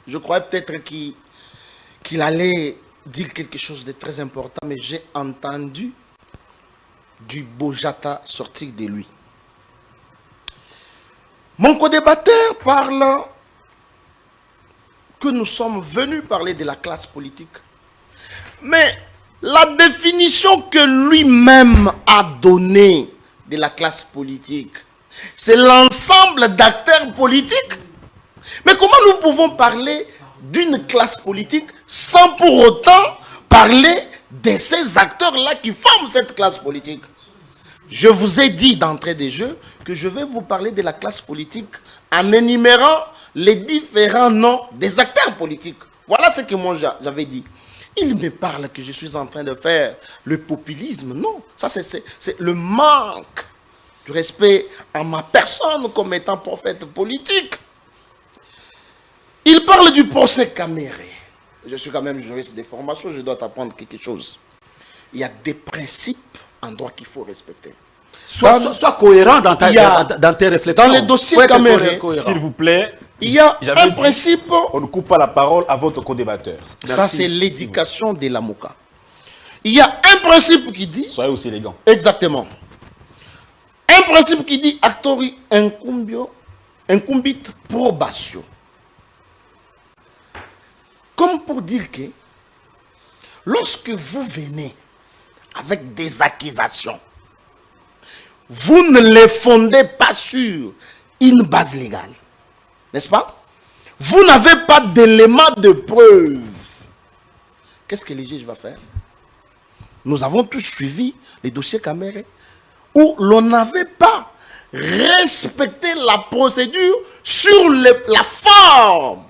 Je croyais peut-être qu'il allait dire quelque chose de très important, mais j'ai entendu du Bojata sortir de lui. Mon co-débatteur parle que nous sommes venus parler de la classe politique. Mais la définition que lui-même a donnée de la classe politique, c'est l'ensemble d'acteurs politiques. Mais comment nous pouvons parler d'une classe politique sans pour autant parler de ces acteurs-là qui forment cette classe politique? Je vous ai dit d'entrée de jeu que je vais vous parler de la classe politique en énumérant les différents noms des acteurs politiques. Voilà ce que moi j'avais dit. Il me parle que je suis en train de faire le populisme. Non, ça c'est le manque de respect à ma personne comme étant prophète politique. Il parle du procès Caméré. Je suis quand même juriste de formation, je dois t'apprendre quelque chose. Il y a des principes en droit qu'il faut respecter. Sois cohérent dans tes réflexions. Dans les dossiers Caméré, S'il vous plaît, il y a j'avais un dit, principe. on ne coupe pas la parole à votre co-débatteur. Ça, c'est l'éducation de la MOCA. Il y a un principe qui dit... Soyez aussi élégant. Exactement. Un principe qui dit actori incumbit probation. Comme pour dire que lorsque vous venez avec des accusations, vous ne les fondez pas sur une base légale. N'est-ce pas? Vous n'avez pas d'éléments de preuve. Qu'est-ce que le juge va faire? Nous avons tous suivi les dossiers Caméré où l'on n'avait pas respecté la procédure sur la forme.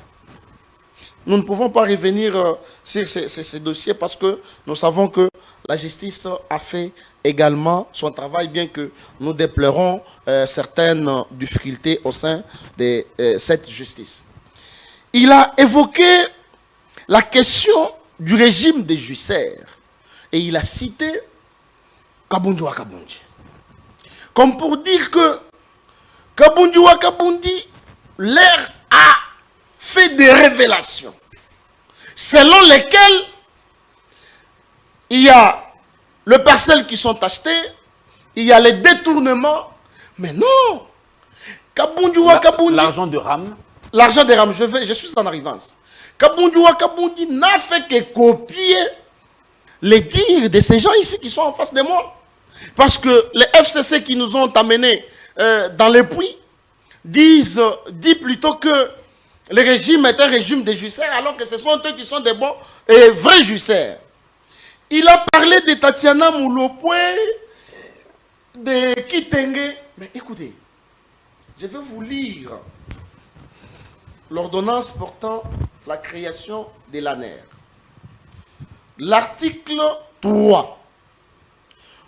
Nous ne pouvons pas revenir sur ces dossiers parce que nous savons que la justice a fait également son travail, bien que nous déplorons certaines difficultés au sein de cette justice. Il a évoqué la question du régime des juicières et il a cité Kabundi wa Kabundi. Comme pour dire que Kabundi wa Kabundi, l'air a fait des révélations selon lesquelles il y a les parcelles qui sont achetées, il y a les détournements. Mais non. Kabundiwa Kabundi. L'argent de RAM. L'argent des RAM, je suis en arrivance. Kabundiwa Kabundi n'a fait que copier les dires de ces gens ici qui sont en face de moi. Parce que les FCC qui nous ont amenés dans les puits disent plutôt que le régime est un régime de juiceurs, alors que ce sont eux qui sont des bons et vrais juiceurs. Il a parlé de Tatiana Moulopoué, de Kitenge. Mais écoutez, je vais vous lire l'ordonnance portant la création de l'ANER. L'article 3.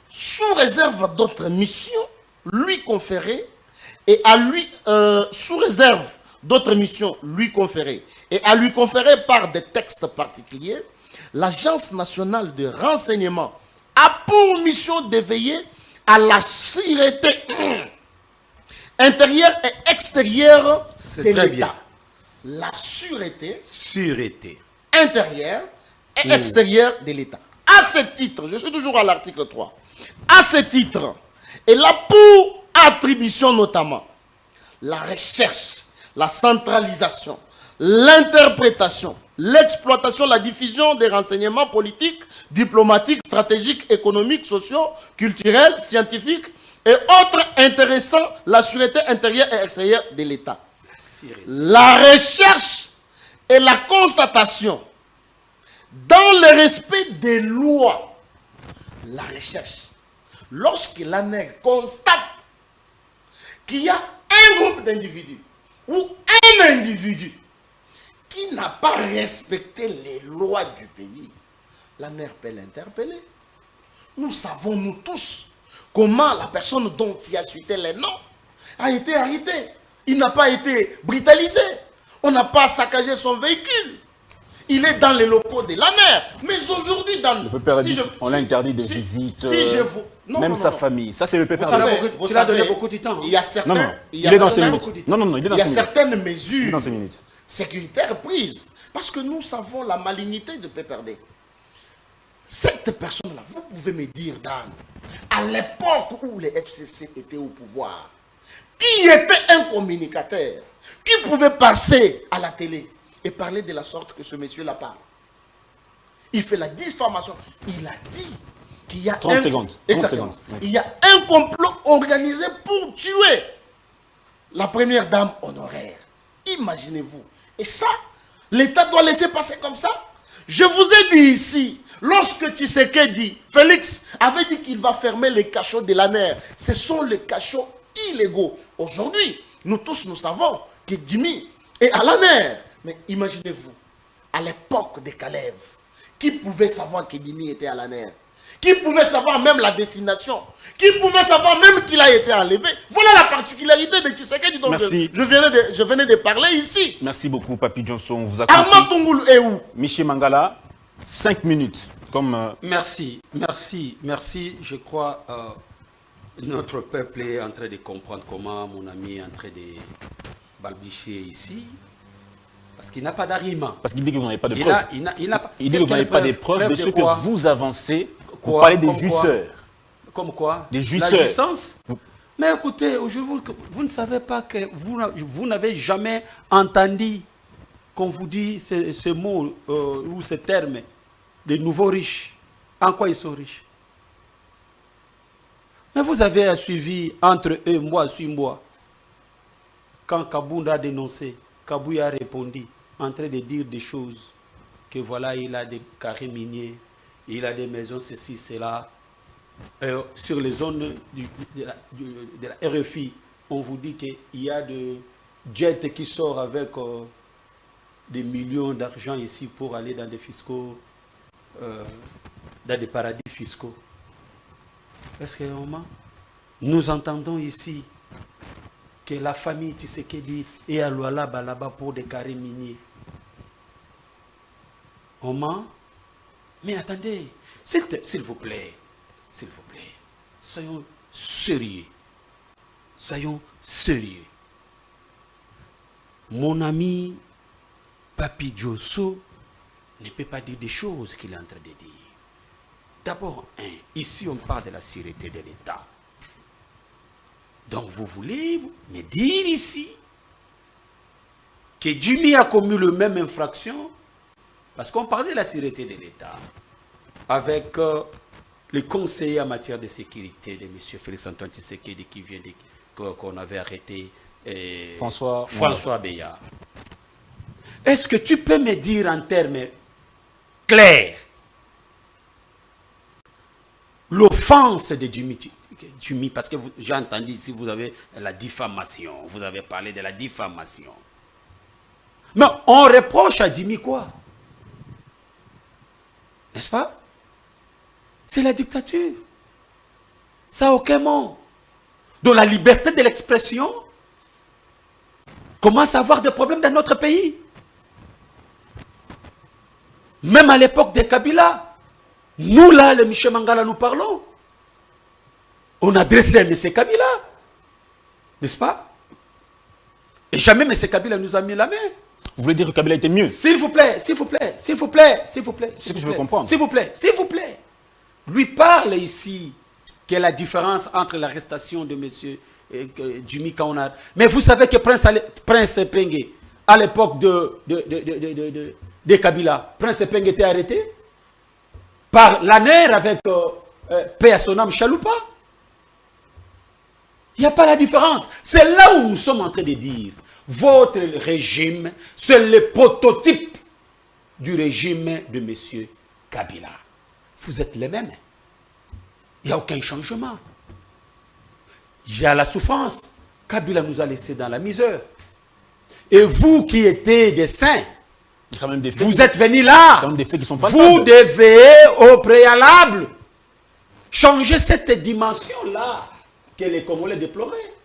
Sous réserve d'autres missions lui conférées et à lui, sous réserve d'autres missions lui conférées et à lui conférer par des textes particuliers, l'Agence nationale de renseignement a pour mission de veiller à la sûreté intérieure et extérieure de l'État. La sûreté intérieure et extérieure de l'État. À ce titre, je suis toujours à l'article 3, à ce titre, elle a pour attribution notamment la recherche, la centralisation, l'interprétation, l'exploitation, la diffusion des renseignements politiques, diplomatiques, stratégiques, économiques, sociaux, culturels, scientifiques et autres intéressant la sûreté intérieure et extérieure de l'État. La recherche et la constatation dans le respect des lois. La recherche. Lorsque l'ANER constate qu'il y a un groupe d'individus ou un individu qui n'a pas respecté les lois du pays, l'ANER peut l'interpeller. Nous savons, nous tous, comment la personne dont il a cité les noms a été arrêtée. Il n'a pas été brutalisé. On n'a pas saccagé son véhicule. Il est dans les locaux de l'ANER. Mais aujourd'hui, dans le PPR on l'a interdit de visite. Même sa famille. Ça, c'est le PPR. Vous avez donné beaucoup de temps. Il y a certains. Non, il est dans 5 minutes. Non, il est dans 5 minutes. Il y a certaines mesures Il est dans 5 minutes. sécuritaires prises. Parce que nous savons la malignité de PPRD. Cette personne-là, vous pouvez me dire, Dan, à l'époque où les FCC étaient au pouvoir, qui était un communicateur, qui pouvait passer à la télé et parler de la sorte que ce monsieur-là parle. Il fait la diffamation. Il a dit qu'il y a 30 secondes. Il y a un complot organisé pour tuer la première dame honoraire. Imaginez-vous. Et ça, l'État doit laisser passer comme ça. Je vous ai dit ici, lorsque Tshisekedi, Félix, avait dit qu'il va fermer les cachots de l'ANER, ce sont les cachots illégaux. Aujourd'hui, nous tous, nous savons que Jimmy est à l'ANER. Mais imaginez-vous, à l'époque de Kalev, qui pouvait savoir que Jimmy était à l'ANER? Qui pouvait savoir même la destination? Qui pouvait savoir même qu'il a été enlevé? Voilà la particularité de Tshisekedi dont je venais de parler ici. Merci beaucoup, Papi Johnson. On vous a Armand Tungulu est où? Michel Mangala, 5 minutes. Merci. Je crois notre peuple est en train de comprendre comment mon ami est en train de balbutier ici. Parce qu'il n'a pas d'argument. Parce qu'il dit que vous n'avez pas de preuves. Il dit que vous n'avez pas de preuves de ce que vous avancez. Vous Quoi, parlez des juiceurs. Comme quoi? Des juiceurs. La licence. Mais écoutez, vous ne savez pas que vous n'avez jamais entendu qu'on vous dit ce mot ou ce terme de nouveaux riches. En quoi ils sont riches? Mais vous avez suivi entre eux, moi sur moi. Quand Kabounda a dénoncé, Kabouya a répondu en train de dire des choses que voilà, il a des carrés miniers, il a des maisons, ceci, cela. Sur les zones de la RFI, on vous dit qu'il y a des jets qui sortent avec des millions d'argent ici pour aller dans des fiscaux, dans des paradis fiscaux. Est-ce que nous entendons ici que la famille Tshisekedi est à Lualaba là-bas pour des carrés miniers? Mais attendez, s'il vous plaît, soyons sérieux. Soyons sérieux. Mon ami Papi Josso ne peut pas dire des choses qu'il est en train de dire. D'abord, ici on parle de la sûreté de l'État. Donc vous voulez me dire ici que Jimmy a commis la même infraction, parce qu'on parlait de la sûreté de l'État avec les conseillers en matière de sécurité de M. Félix-Antoine Tshisekedi qui vient qu'on avait arrêté François Béard. Est-ce que tu peux me dire en termes clairs l'offense de Jimmy, parce que j'ai entendu ici, vous avez la diffamation, vous avez parlé de la diffamation. Mais on reproche à Jimmy quoi? N'est-ce pas? C'est la dictature. Ça n'a aucun mot. Donc la liberté de l'expression commence à avoir des problèmes dans notre pays. Même à l'époque de Kabila, nous là, le Michel Mangala, nous parlons. On adressait M. Kabila. N'est-ce pas? Et jamais M. Kabila nous a mis la main. Vous voulez dire que Kabila était mieux? S'il vous plaît, s'il vous plaît, s'il vous plaît, s'il vous plaît. C'est ce que je veux comprendre. S'il vous plaît, s'il vous plaît. Lui parle ici quelle est la différence entre l'arrestation de M. Jimmy Kaonard. Mais vous savez que Prince Penge, à l'époque de Kabila, Prince Penge était arrêté par l'ANER avec paix à son âme Chaloupa. Il n'y a pas la différence. C'est là où nous sommes en train de dire. Votre régime, c'est le prototype du régime de M. Kabila. Vous êtes les mêmes. Il n'y a aucun changement. Il y a la souffrance. Kabila nous a laissés dans la misère. Et vous qui étiez des saints, vous êtes venus là. Vous devez au préalable changer cette dimension-là que les Congolais déploraient.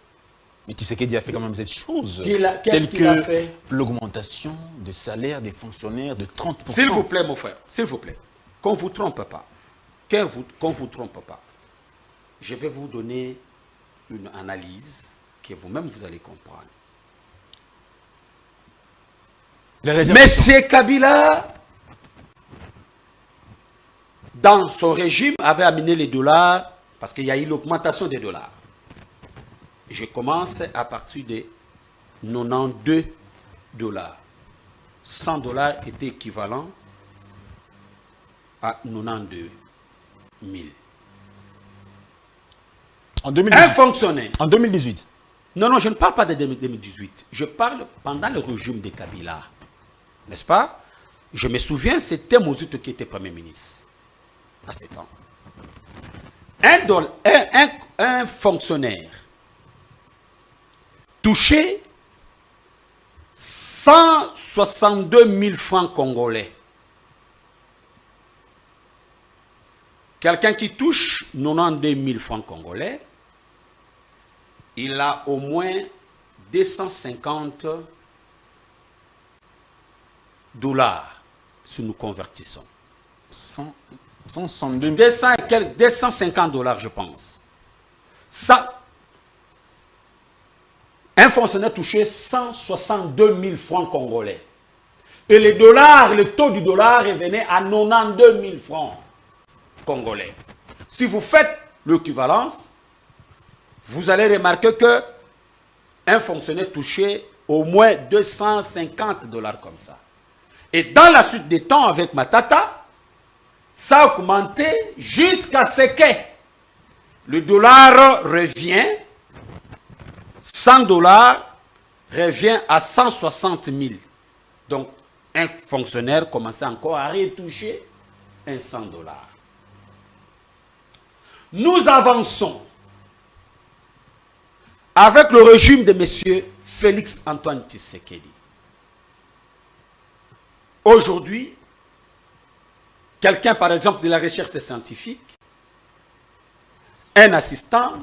Mais Tshisekedi a fait quand même cette chose, telle que l'augmentation de salaire des fonctionnaires de 30%. S'il vous plaît, mon frère, s'il vous plaît, qu'on ne vous trompe pas. Qu'on ne vous trompe pas. Je vais vous donner une analyse que vous-même vous allez comprendre. Monsieur Kabila, dans son régime, avait amené les dollars, parce qu'il y a eu l'augmentation des dollars. Je commence à partir de 92 dollars. 100 dollars était équivalent à 92 000. En 2018. Un fonctionnaire. En 2018. Non, je ne parle pas de 2018. Je parle pendant le régime de Kabila. N'est-ce pas? Je me souviens, c'était Mozuto qui était Premier ministre. À ce temps. Un fonctionnaire touché 162 000 francs congolais. Quelqu'un qui touche 92 000 francs congolais, il a au moins 250 dollars si nous convertissons. 162 250 dollars, je pense. Ça, un fonctionnaire touchait 162 000 francs congolais. Et le taux du dollar revenait à 92 000 francs congolais. Si vous faites l'équivalence, vous allez remarquer que un fonctionnaire touchait au moins 250 dollars comme ça. Et dans la suite des temps avec Matata, ça a augmenté jusqu'à ce que le dollar revient, 100 dollars revient à 160 000. Donc, un fonctionnaire commençait encore à retoucher un 100 dollars. Nous avançons avec le régime de M. Félix-Antoine Tshisekedi. Aujourd'hui, quelqu'un, par exemple, de la recherche scientifique, un assistant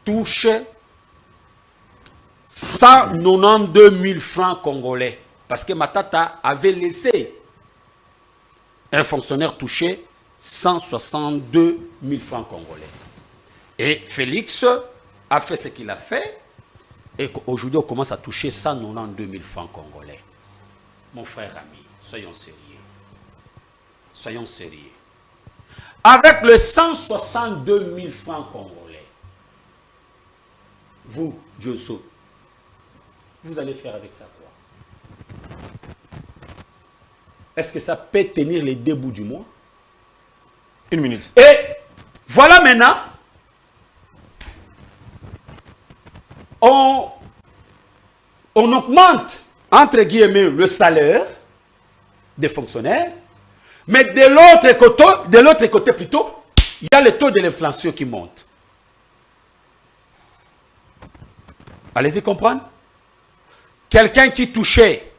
touche 192 000 francs congolais. Parce que Matata avait laissé un fonctionnaire toucher 162 000 francs congolais. Et Félix a fait ce qu'il a fait. Et aujourd'hui, on commence à toucher 192 000 francs congolais. Mon frère ami, soyons sérieux. Soyons sérieux. avec le 162 000 francs congolais, vous, Diosso, vous allez faire avec ça quoi? Est-ce que ça peut tenir les 2 bouts du mois? 1 minute. Et voilà maintenant, on augmente, entre guillemets, le salaire des fonctionnaires, mais de l'autre côté plutôt, il y a le taux de l'inflation qui monte. Allez-y comprendre. Quelqu'un qui touchait,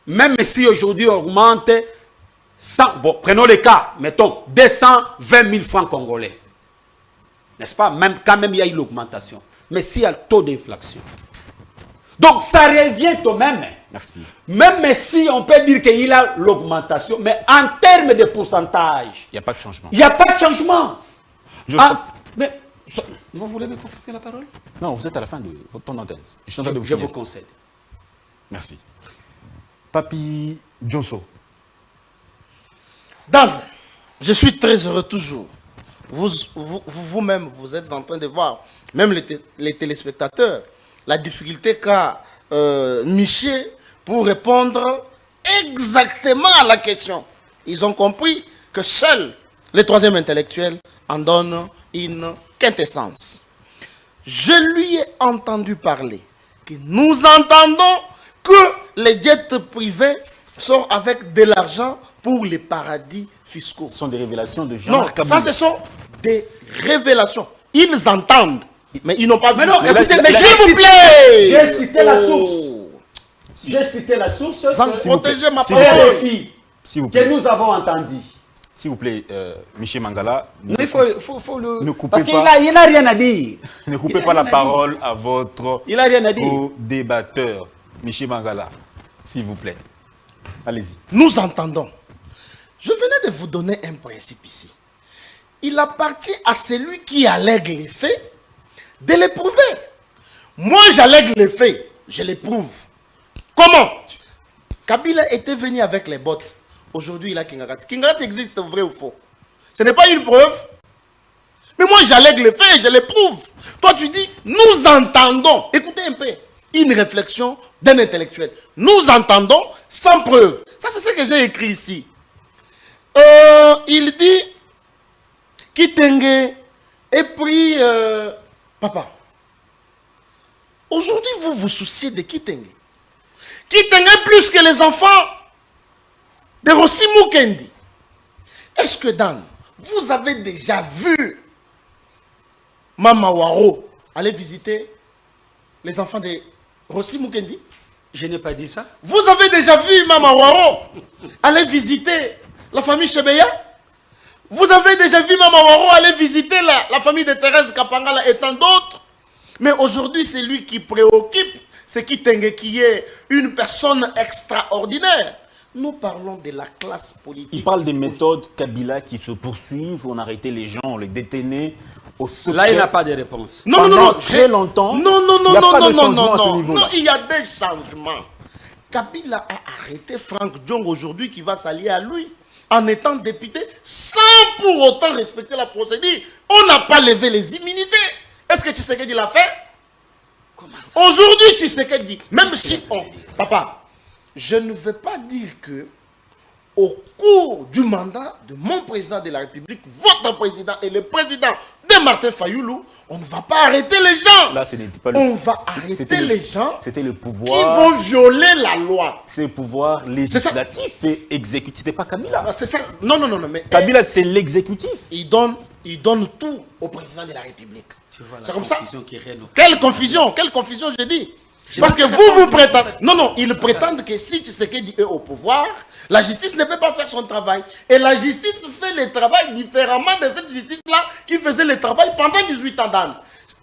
même si aujourd'hui on augmente 100, bon, prenons le cas, mettons, 220 000 francs congolais. N'est-ce pas? Même quand même il y a eu l'augmentation. Mais s'il y a le taux d'inflation. Donc ça revient au même. Merci. Même si on peut dire qu'il y a l'augmentation, mais en termes de pourcentage, Il n'y a pas de changement. il n'y a pas de changement. Mais vous voulez me confisquer la parole? Non, vous êtes à la fin de votre temps d'antenne. Je suis en train de vous Je finir. vous concède. Merci. Papi Diosso. Dan, je suis très heureux toujours. Vous-même, vous êtes en train de voir, même les téléspectateurs, la difficulté qu'a Miché pour répondre exactement à la question. Ils ont compris que seul le troisième intellectuel en donne une quintessence. Je lui ai entendu parler que nous entendons que les jets privés sont avec de l'argent pour les paradis fiscaux. Ce sont des révélations de Non, Jean-Marc Kabila. ça ce sont des révélations. Ils entendent, mais ils n'ont pas vu. Mais non, Mais écoutez, là, mais là, S'il vous plaît. j'ai cité la source. Oh. J'ai cité la source. Sans c'est- protéger ma S'il vous Et plaît. les parole. filles S'il vous que plaît. nous avons entendues. S'il vous plaît, Michel Mangala, Mais il faut le... Ne coupez Parce qu'il pas. n'a rien à dire. ne Il coupez a pas la rien à parole à votre Il n'a rien à dire. co-débatteur, Michel Mangala. S'il vous plaît. Allez-y. Nous entendons. Je venais de vous donner un principe ici. Il appartient à celui qui allègue les faits de les prouver. Moi, j'allègue les faits, je les prouve. Comment? Kabila était venu avec les bottes. Aujourd'hui, il a Kingarat. Kingarat existe, vrai ou faux? Ce n'est pas une preuve. Mais moi, j'allègue les faits et je les prouve. Toi, tu dis, nous entendons. Écoutez un peu. Une réflexion d'un intellectuel. Nous entendons sans preuve. Ça, c'est ce que j'ai écrit ici. Il dit, Kitenge est pris... papa, aujourd'hui, vous vous souciez de Kitenge. Kitenge plus que les enfants de Rossi Mukendi. Est-ce que Dan, vous avez déjà vu Mama Waro aller visiter les enfants de Rossi Mukendi? Je n'ai pas dit ça. Vous avez déjà vu Mama Waro aller visiter la famille Chebeya? Vous avez déjà vu Mama Waro aller visiter la famille de Thérèse Kapangala et tant d'autres? Mais aujourd'hui, c'est lui qui préoccupe, c'est Kitenge qui est une personne extraordinaire. Nous parlons de la classe politique. Il parle des méthodes Kabila qui se poursuivent. On arrêtait les gens, on les détenait au secret. Là, il n'a pas de réponse. Non, non, non, Pendant non, très longtemps, non, non, non, il n'y a non, pas non, de non, changement non, à ce non, niveau-là. non, il y a des changements. Kabila a arrêté Franck Djong aujourd'hui qui va s'allier à lui en étant député sans pour autant respecter la procédure. On n'a pas levé les immunités. Est-ce que Tshisekedi l'a fait? Aujourd'hui, Tshisekedi dit, même si on... Papa, je ne veux pas dire que au cours du mandat de mon président de la République, votre président et le président de Martin Fayoulou, on ne va pas arrêter les gens. Là, ce n'était pas On va c'était arrêter les gens C'était le qui pouvoir. vont violer la loi. C'est le pouvoir législatif et exécutif. C'était pas Kabila. Ah, c'est ça. Non, non, non, non, mais Kabila, c'est l'exécutif. il donne tout au président de la République. Tu vois la C'est comme ça. confusion qui règne. Quelle confusion, j'ai dit. Parce que vous prétendez... Non, non, ils prétendent que si Tshisekedi est au pouvoir, la justice ne peut pas faire son travail. Et la justice fait le travail différemment de cette justice-là qui faisait le travail pendant 18 ans d'âne.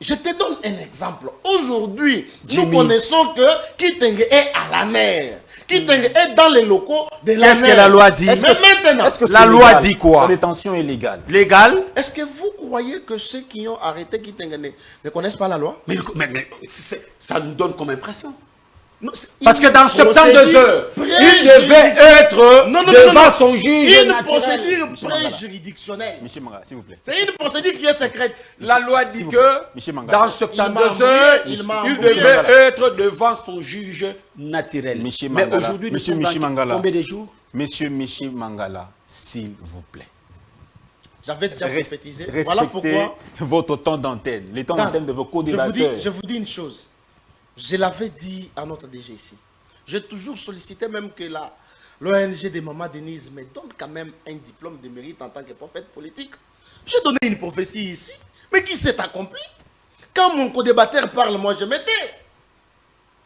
Je te donne un exemple. Aujourd'hui, nous connaissons que Kitenge est à la mer. Kitenge est dans les locaux de la mer. Qu'est-ce que la loi dit? Mais maintenant, Est-ce que La c'est loi légal? dit quoi? Sa détention est légale. Légal? est-ce que vous croyez que ceux qui ont arrêté Kitenge ne connaissent pas la loi? Mais ça nous donne comme impression. Parce que dans 72 heures, il devait être devant son juge une naturel. procédure préjuridictionnelle. Michel Mangala, s'il vous plaît. C'est une procédure qui est secrète. La loi dit que dans 72 heures, il devait être devant son juge naturel. Mais aujourd'hui, nous sommes dans combien de jours? Monsieur Michel Mangala, s'il vous plaît. J'avais déjà prophétisé. Respectez Voilà pourquoi votre temps d'antenne, les temps d'antenne de vos co-débatteurs. Je vous dis une chose. Je l'avais dit à notre DG ici. J'ai toujours sollicité même que l'ONG de Maman Denise me donne quand même un diplôme de mérite en tant que prophète politique. J'ai donné une prophétie ici, mais qui s'est accomplie. Quand mon co-débatteur parle, moi je m'étais.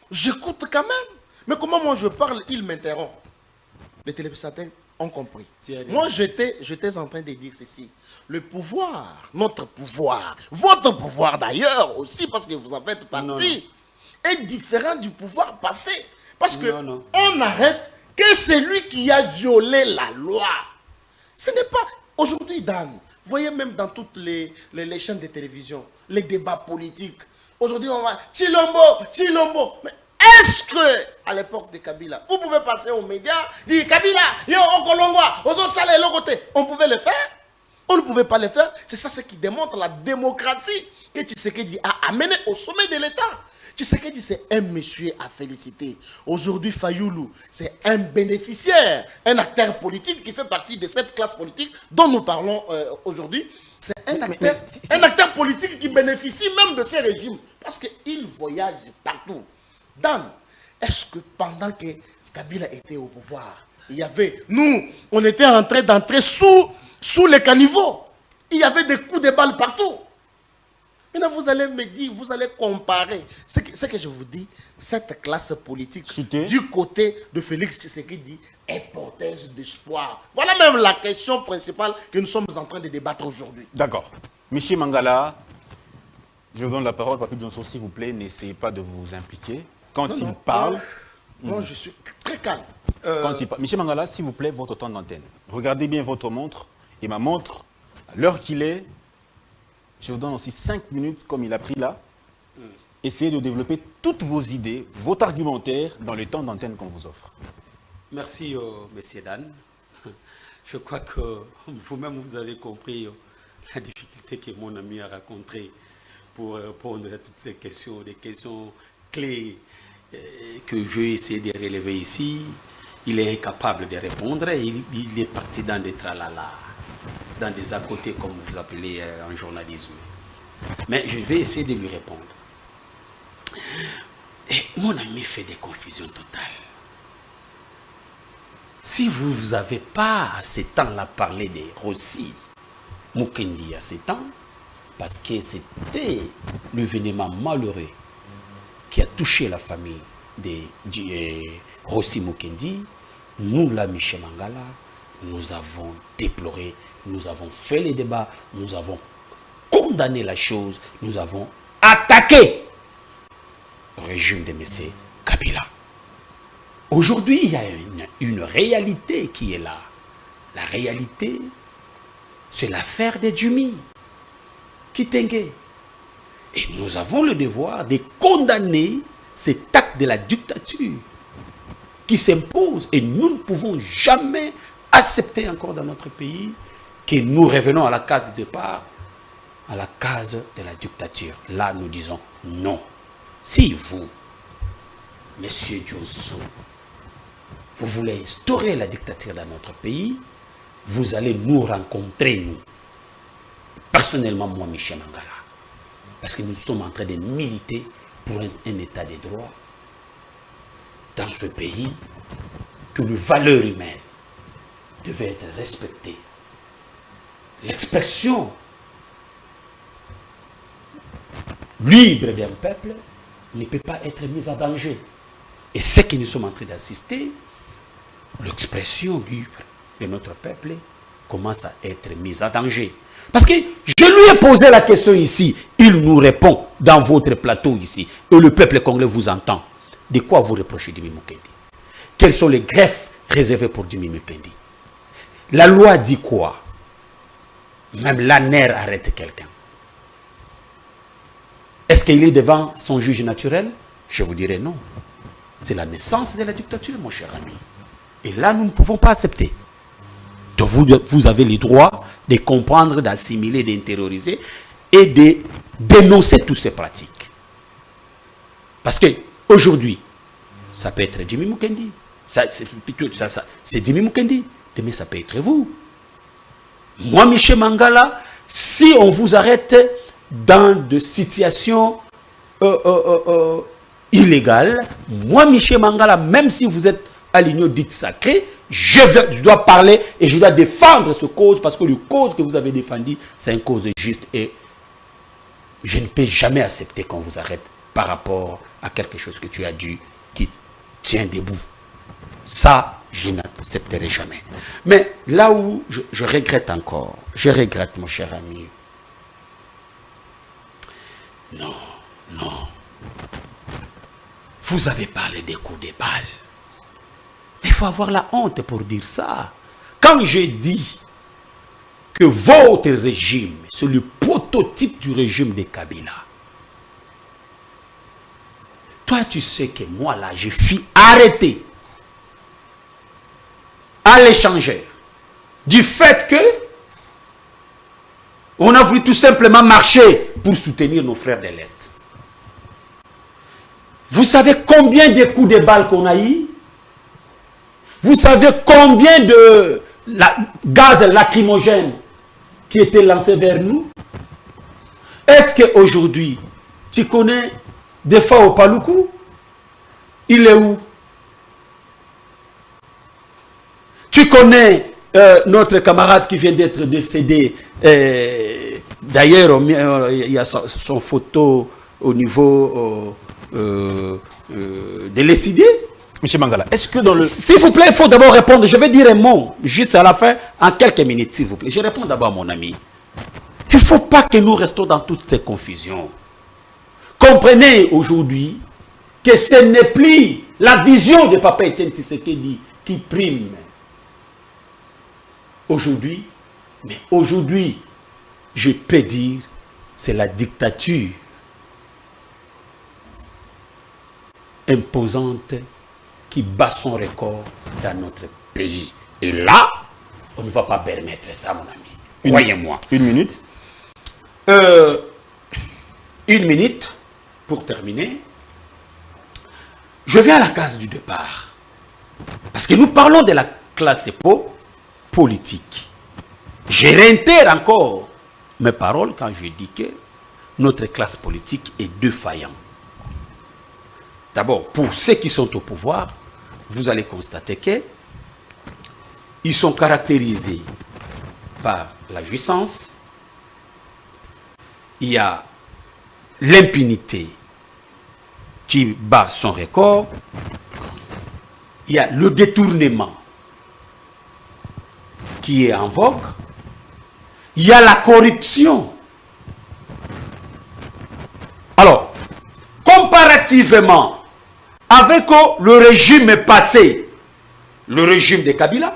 J'écoute quand même. Mais comment moi je parle, il m'interrompt. Les téléspectateurs ont compris. Moi j'étais en train de dire ceci. Le pouvoir, notre pouvoir, votre pouvoir d'ailleurs aussi, parce que vous en faites partie, est différent du pouvoir passé. Parce que on arrête que celui qui a violé la loi. Ce n'est pas... Aujourd'hui, Dan, vous voyez même dans toutes les chaînes de télévision, les débats politiques. Aujourd'hui, on va... Chilombo, Chilombo. Mais est-ce que, à l'époque de Kabila, vous pouvez passer aux médias, dire Kabila, yo, Okolongwa, Ozo Salé, Logoté. On pouvait le faire? On ne pouvait pas le faire. C'est ça ce qui démontre la démocratie que Tshisekedi a amené au sommet de l'État. Tshisekedi, c'est un monsieur à féliciter. Aujourd'hui, Fayoulou, c'est un bénéficiaire, un acteur politique qui fait partie de cette classe politique dont nous parlons aujourd'hui. C'est un acteur politique qui bénéficie même de ces régimes parce qu'il voyage partout. Dan, est-ce que pendant que Kabila était au pouvoir, il y avait... Nous, on était en train d'entrer sous les caniveaux. Il y avait des coups de balles partout. Maintenant, vous allez me dire, vous allez comparer. Ce que je vous dis, cette classe politique, du côté de Félix Tshisekedi, est porteuse d'espoir. Voilà même la question principale que nous sommes en train de débattre aujourd'hui. D'accord. Michel Mangala, je vous donne la parole. Papi Johnson, s'il vous plaît, n'essayez pas de vous impliquer. Quand il parle... Moi, je suis très calme. Quand il parle. Michel Mangala, s'il vous plaît, votre temps d'antenne. Regardez bien votre montre. Et ma montre, à l'heure qu'il est, je vous donne aussi 5 minutes, comme il a pris là. Essayez de développer toutes vos idées, votre argumentaire, dans le temps d'antenne qu'on vous offre. Merci, monsieur Dan. Je crois que vous-même, vous avez compris la difficulté que mon ami a rencontrée pour répondre à toutes ces questions, des questions clés que je vais essayer de relever ici. Il est incapable de répondre. Il est parti dans des tralala, dans des à côté, comme vous appelez en journalisme. Mais je vais essayer de lui répondre. Et mon ami fait des confusions totales. Si vous n'avez pas à ce temps-là parlé de Rossi Mukendi à ce temps, parce que c'était l'événement malheureux qui a touché la famille de Rossi Mukendi, nous, là, Michel Mangala, nous avons déploré, nous avons fait les débats, nous avons condamné la chose, nous avons attaqué le régime de M. Kabila. Aujourd'hui, il y a une réalité qui est là. La réalité, c'est l'affaire des Djumi, Kitenge. Et nous avons le devoir de condamner cet acte de la dictature qui s'impose. Et nous ne pouvons jamais accepter encore dans notre pays que nous revenons à la case de départ, à la case de la dictature. Là, nous disons non. Si vous, Monsieur Johnson, vous voulez instaurer la dictature dans notre pays, vous allez nous rencontrer, nous. Personnellement, moi, Michel Mangala. Parce que nous sommes en train de militer pour un état de droit dans ce pays, que les valeurs humaines devaient être respectées. L'expression libre d'un peuple ne peut pas être mise en danger. Et ce que nous sommes en train d'assister, l'expression libre de notre peuple commence à être mise en danger. Parce que je lui ai posé la question ici, il nous répond dans votre plateau ici, et le peuple congolais vous entend. De quoi vous reprochez Djimi Mukendi? Quels sont les greffes réservés pour Djimi Mukendi? La loi dit quoi? Même l'ANER arrête quelqu'un. Est-ce qu'il est devant son juge naturel? Je vous dirais non. c'est la naissance de la dictature, mon cher ami. Et là, nous ne pouvons pas accepter. Donc vous avez le droit de comprendre, d'assimiler, d'intérioriser et de dénoncer toutes ces pratiques. Parce qu'aujourd'hui, ça peut être Jimmy Mukendi. C'est Jimmy Mukendi. Demain, ça peut être vous. Moi, Michel Mangala, si on vous arrête dans des situations illégales, moi, Michel Mangala, même si vous êtes à l'union dite sacrée, je dois parler et je dois défendre ce cause parce que le cause que vous avez défendu, c'est une cause juste et je ne peux jamais accepter qu'on vous arrête par rapport à quelque chose que tu as dit qui tient debout. Ça, je n'accepterai jamais. Mais là où je regrette encore, je regrette mon cher ami. Non, non. Vous avez parlé des coups de balle. Il faut avoir la honte pour dire ça. Quand j'ai dit que votre régime, c'est le prototype du régime de Kabila, toi tu sais que moi là, je suis arrêté à l'échangeur du fait que on a voulu tout simplement marcher pour soutenir nos frères de l'Est. Vous savez combien de coups de balle qu'on a eu? Vous savez combien de gaz lacrymogène qui était lancé vers nous? Est-ce qu'aujourd'hui, tu connais des fois au Paloukou? Il est où? Tu connais notre camarade qui vient d'être décédé. D'ailleurs, il y a son photo au niveau de l'ECD. Monsieur Mangala, est-ce que dans le... S'il vous plaît, il faut d'abord répondre. Je vais dire un mot, juste à la fin, en quelques minutes, s'il vous plaît. Je réponds d'abord à mon ami. Il ne faut pas que nous restons dans toutes ces confusions. Comprenez aujourd'hui que ce n'est plus la vision de Papa Etienne Tshisekedi qui prime. Aujourd'hui, mais aujourd'hui, je peux dire, c'est la dictature imposante qui bat son record dans notre pays. Et là, on ne va pas permettre ça, mon ami. Croyez-moi. Une minute. Une minute, pour terminer. Je viens à la case du départ. Parce que nous parlons de la classe politique. Je réitère encore mes paroles quand je dis que notre classe politique est défaillante. D'abord, pour ceux qui sont au pouvoir, vous allez constater qu'ils sont caractérisés par la jouissance, il y a l'impunité qui bat son record, il y a le détournement qui est en vogue, il y a la corruption. Alors, comparativement avec le régime passé, le régime de Kabila,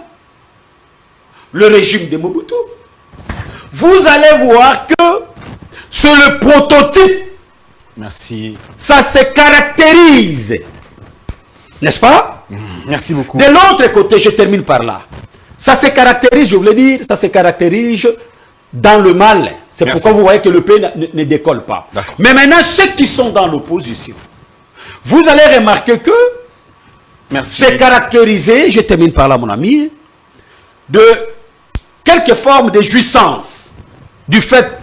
le régime de Mobutu, vous allez voir que c'est le prototype. Merci. Ça se caractérise. N'est-ce pas? Merci beaucoup. De l'autre côté, je termine par là. Ça se caractérise, je voulais dire, ça se caractérise dans le mal. C'est pourquoi vous voyez que le pays ne décolle pas. Mais maintenant, ceux qui sont dans l'opposition, vous allez remarquer que c'est caractérisé, je termine par là mon ami, de quelques formes de jouissance, du fait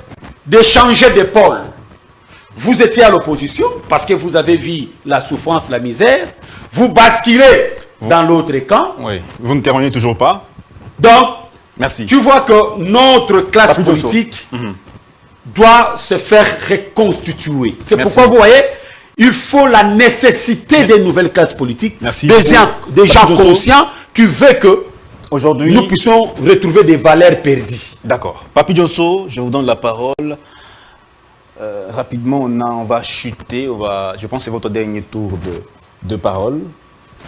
de changer d'épaule. Vous étiez à l'opposition parce que vous avez vu la souffrance, la misère, vous basculez dans l'autre camp. Oui, vous ne terminez toujours pas. Donc, merci. Tu vois que notre classe politique doit se faire reconstituer. C'est pourquoi vous voyez, il faut la nécessité des nouvelles classes politiques, des gens conscients qui veulent que nous puissions retrouver des valeurs perdues. D'accord. Papi Diosso, je vous donne la parole. Rapidement, on va chuter. Je pense que c'est votre dernier tour de parole.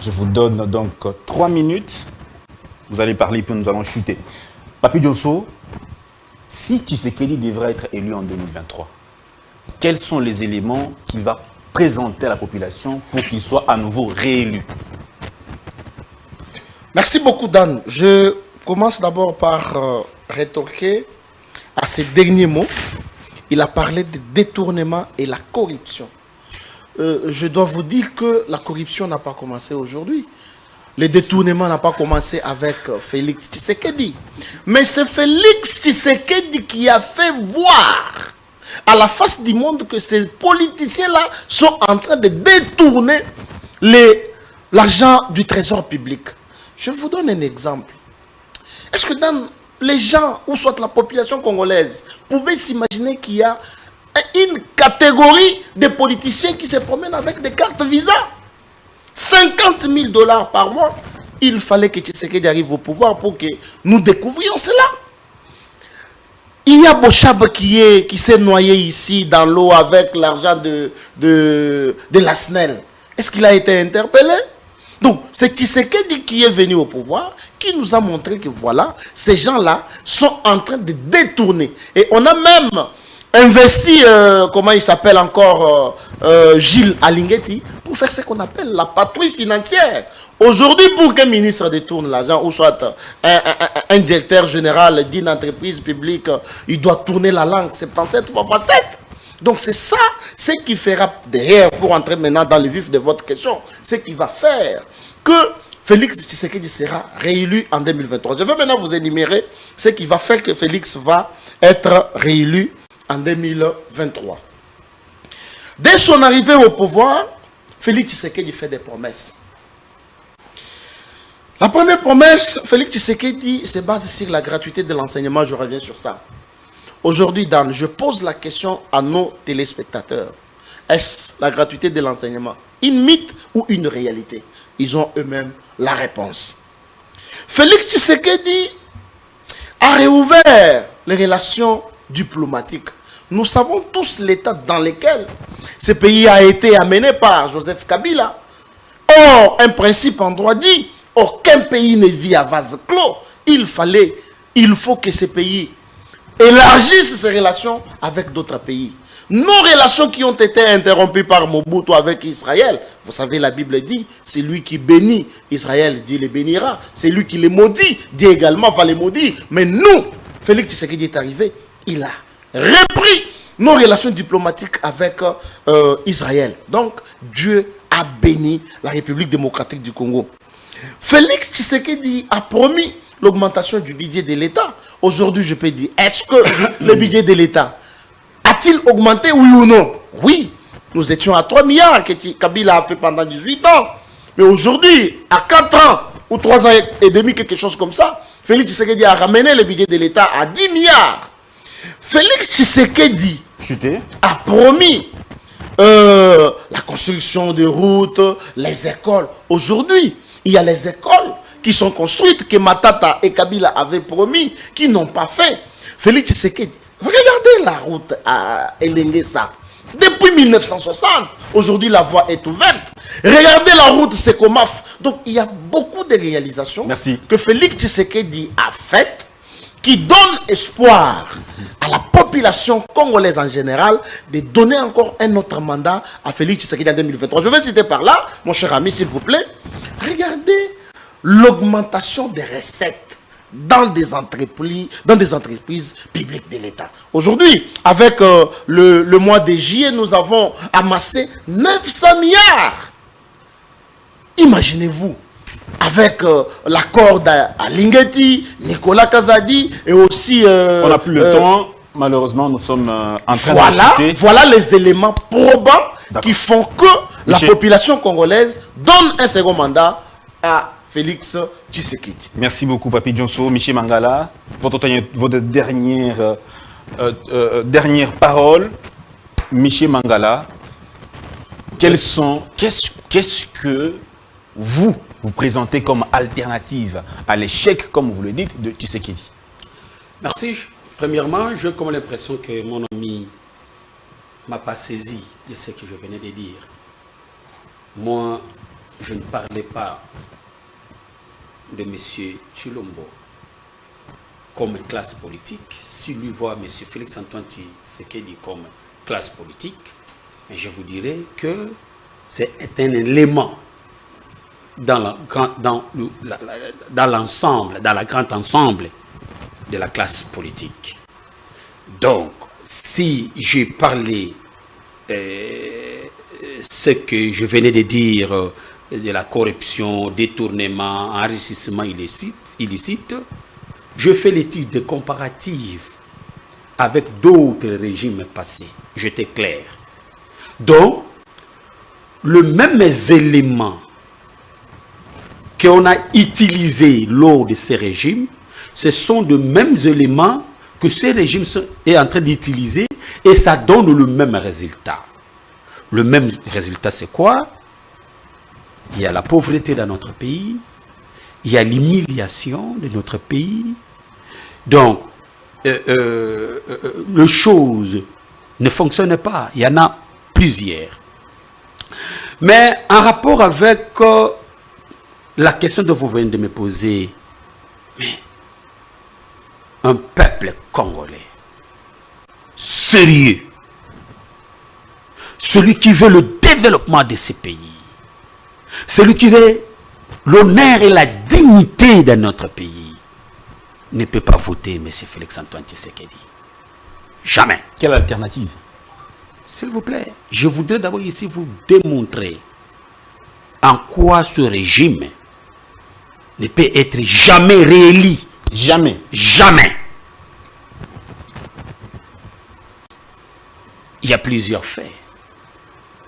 Je vous donne donc 3 minutes. Vous allez parler, puis nous allons chuter. Papi Diosso, si Tshisekedi devrait être élu en 2023, quels sont les éléments qu'il va présenter à la population pour qu'il soit à nouveau réélu? Merci beaucoup, Dan. Je commence d'abord par rétorquer à ces derniers mots. Il a parlé de détournement et la corruption. Je dois vous dire que la corruption n'a pas commencé aujourd'hui. Le détournement n'a pas commencé avec Félix Tshisekedi. Mais c'est Félix Tshisekedi qui a fait voir à la face du monde que ces politiciens-là sont en train de détourner l'argent du trésor public. Je vous donne un exemple. Est-ce que dans les gens, ou soit la population congolaise, pouvaient s'imaginer qu'il y a une catégorie de politiciens qui se promènent avec des cartes Visa? 50 000 $ par mois. Il fallait que Tshisekedi arrive au pouvoir pour que nous découvrions cela. Il y a Bochab qui s'est noyé ici dans l'eau avec l'argent de la SNEL. Est-ce qu'il a été interpellé? Donc, c'est Tshisekedi qui est venu au pouvoir, qui nous a montré que voilà, ces gens-là sont en train de détourner. Et on a même investi, comment il s'appelle encore, Gilles Alingeti, pour faire ce qu'on appelle la patrouille financière. Aujourd'hui, pour qu'un ministre détourne l'argent, ou soit un directeur général d'une entreprise publique, il doit tourner la langue 77 x 7. Donc c'est ça, ce qui fera derrière, pour entrer maintenant dans le vif de votre question, ce qui va faire que Félix Tshisekedi sera réélu en 2023. Je vais maintenant vous énumérer ce qui va faire que Félix va être réélu en 2023. Dès son arrivée au pouvoir, Félix Tshisekedi fait des promesses. La première promesse, Félix Tshisekedi se base sur la gratuité de l'enseignement. Je reviens sur ça. Aujourd'hui, Dan, je pose la question à nos téléspectateurs. Est-ce la gratuité de l'enseignement une mythe ou une réalité? Ils ont eux-mêmes la réponse. Félix Tshisekedi a réouvert les relations diplomatiques. Nous savons tous l'état dans lequel ce pays a été amené par Joseph Kabila. Or, un principe en droit dit, aucun pays ne vit à vase clos. Il faut que ce pays élargisse ses relations avec d'autres pays. Nos relations qui ont été interrompues par Mobutu avec Israël, vous savez, la Bible dit, c'est lui qui bénit Israël, Dieu les bénira. C'est lui qui les maudit, Dieu également va les maudire. Mais nous, Félix Tshisekedi est arrivé, il a repris nos relations diplomatiques avec Israël. Donc, Dieu a béni la République démocratique du Congo. Félix Tshisekedi a promis l'augmentation du budget de l'État. Aujourd'hui, je peux dire, est-ce que le budget de l'État a-t-il augmenté, oui ou non? Oui, nous étions à 3 milliards que Kabila a fait pendant 18 ans. Mais aujourd'hui, à 4 ans ou 3 ans et demi, quelque chose comme ça, Félix Tshisekedi a ramené le budget de l'État à 10 milliards. Félix Tshisekedi a promis la construction de routes, les écoles. Aujourd'hui, il y a les écoles qui sont construites, que Matata et Kabila avaient promis, qui n'ont pas fait. Félix Tshisekedi, regardez la route à Elengesa. Depuis 1960, aujourd'hui la voie est ouverte. Regardez la route Sekomaf. Donc il y a beaucoup de réalisations que Félix Tshisekedi a faites, qui donnent espoir à la population congolaise en général de donner encore un autre mandat à Félix Tshisekedi en 2023. Je vais citer par là, mon cher ami, s'il vous plaît. Regardez l'augmentation des recettes dans des entreprises publiques de l'État. Aujourd'hui, avec le mois de juillet, nous avons amassé 900 milliards. Imaginez-vous, avec l'accord à Lingeti, Nicolas Kazadi et aussi... on n'a plus le temps, malheureusement, nous sommes en train de discuter. Voilà les éléments probants qui font que la population congolaise donne un second mandat à Félix Tshisekedi. Merci beaucoup, Papi Djonso. Michel Mangala, votre dernière parole. Michel Mangala, qu'est-ce que vous présentez comme alternative à l'échec, comme vous le dites, de Tshisekedi? Merci. Premièrement, j'ai comme l'impression que mon ami ne m'a pas saisi de ce que je venais de dire. Moi, je ne parlais pas de M. Tshilombo comme classe politique. Si lui voit M. Félix Antoine Tshisekedi comme classe politique, Mais je vous dirais que c'est un élément dans l'ensemble, dans le grand ensemble de la classe politique. Donc, si j'ai parlé ce que je venais de dire de la corruption, détournement, enrichissement illicite, je fais l'étude comparative avec d'autres régimes passés. J'étais clair. Donc, le même élément qu'on a utilisé lors de ces régimes, ce sont de mêmes éléments que ces régimes sont en train d'utiliser et ça donne le même résultat. Le même résultat, c'est quoi? Il y a la pauvreté dans notre pays, il y a l'humiliation de notre pays. Donc, les choses ne fonctionnent pas. Il y en a plusieurs. Mais en rapport avec la question que vous venez de me poser, mais un peuple congolais sérieux, celui qui veut le développement de ce pays, celui qui veut l'honneur et la dignité de notre pays, ne peut pas voter M. Félix-Antoine Tshisekedi. Jamais. Quelle alternative? S'il vous plaît, je voudrais d'abord ici vous démontrer en quoi ce régime ne peut être jamais réélu. Jamais. Jamais. Il y a plusieurs faits.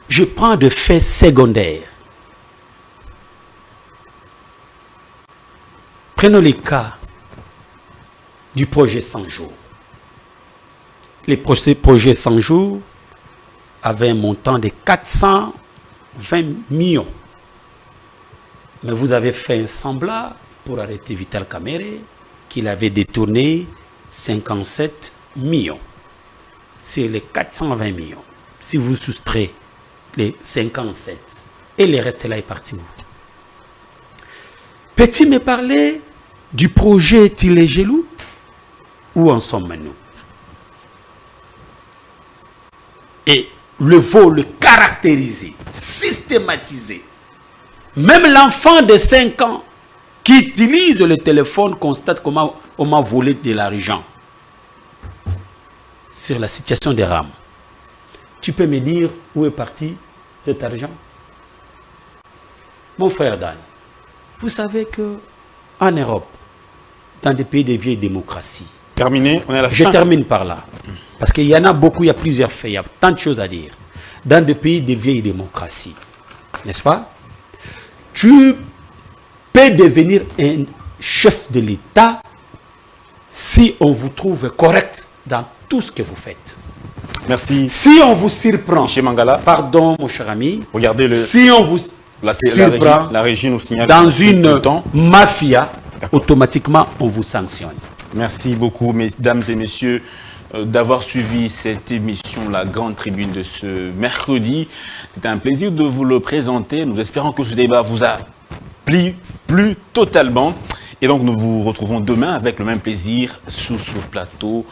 Je prends des faits secondaires. Prenons les cas du projet 100 jours. Les projets 100 jours avaient un montant de 420 millions. Mais vous avez fait un semblant pour arrêter Vital Kamerhe qu'il avait détourné 57 millions. C'est les 420 millions. Si vous soustrayez les 57 et le reste là est parti où? Peux-tu me parler du projet Tilé-Gelou? Où en sommes-nous? Et le vol caractérisé, systématisé. Même l'enfant de 5 ans qui utilise le téléphone constate comment on m'a volé de l'argent. Sur la situation des rames. Tu peux me dire où est parti cet argent? Mon frère Dan, vous savez que en Europe, dans des pays de vieilles démocraties, Terminé, on est à la fin. je termine par là. Parce qu'il y en a beaucoup, il y a plusieurs faits, il y a tant de choses à dire. Dans des pays de vieilles démocraties, n'est-ce pas? Tu peux devenir un chef de l'État si on vous trouve correct dans tout ce que vous faites. Merci. Si on vous surprend, Chez Mangala, pardon mon cher ami, regardez le. si on vous surprend La régie nous signale dans tout une le temps. mafia, automatiquement on vous sanctionne. Merci beaucoup, mesdames et messieurs, d'avoir suivi cette émission, la grande tribune de ce mercredi. C'était un plaisir de vous le présenter. Nous espérons que ce débat vous a plu totalement. Et donc, nous vous retrouvons demain avec le même plaisir sous ce plateau.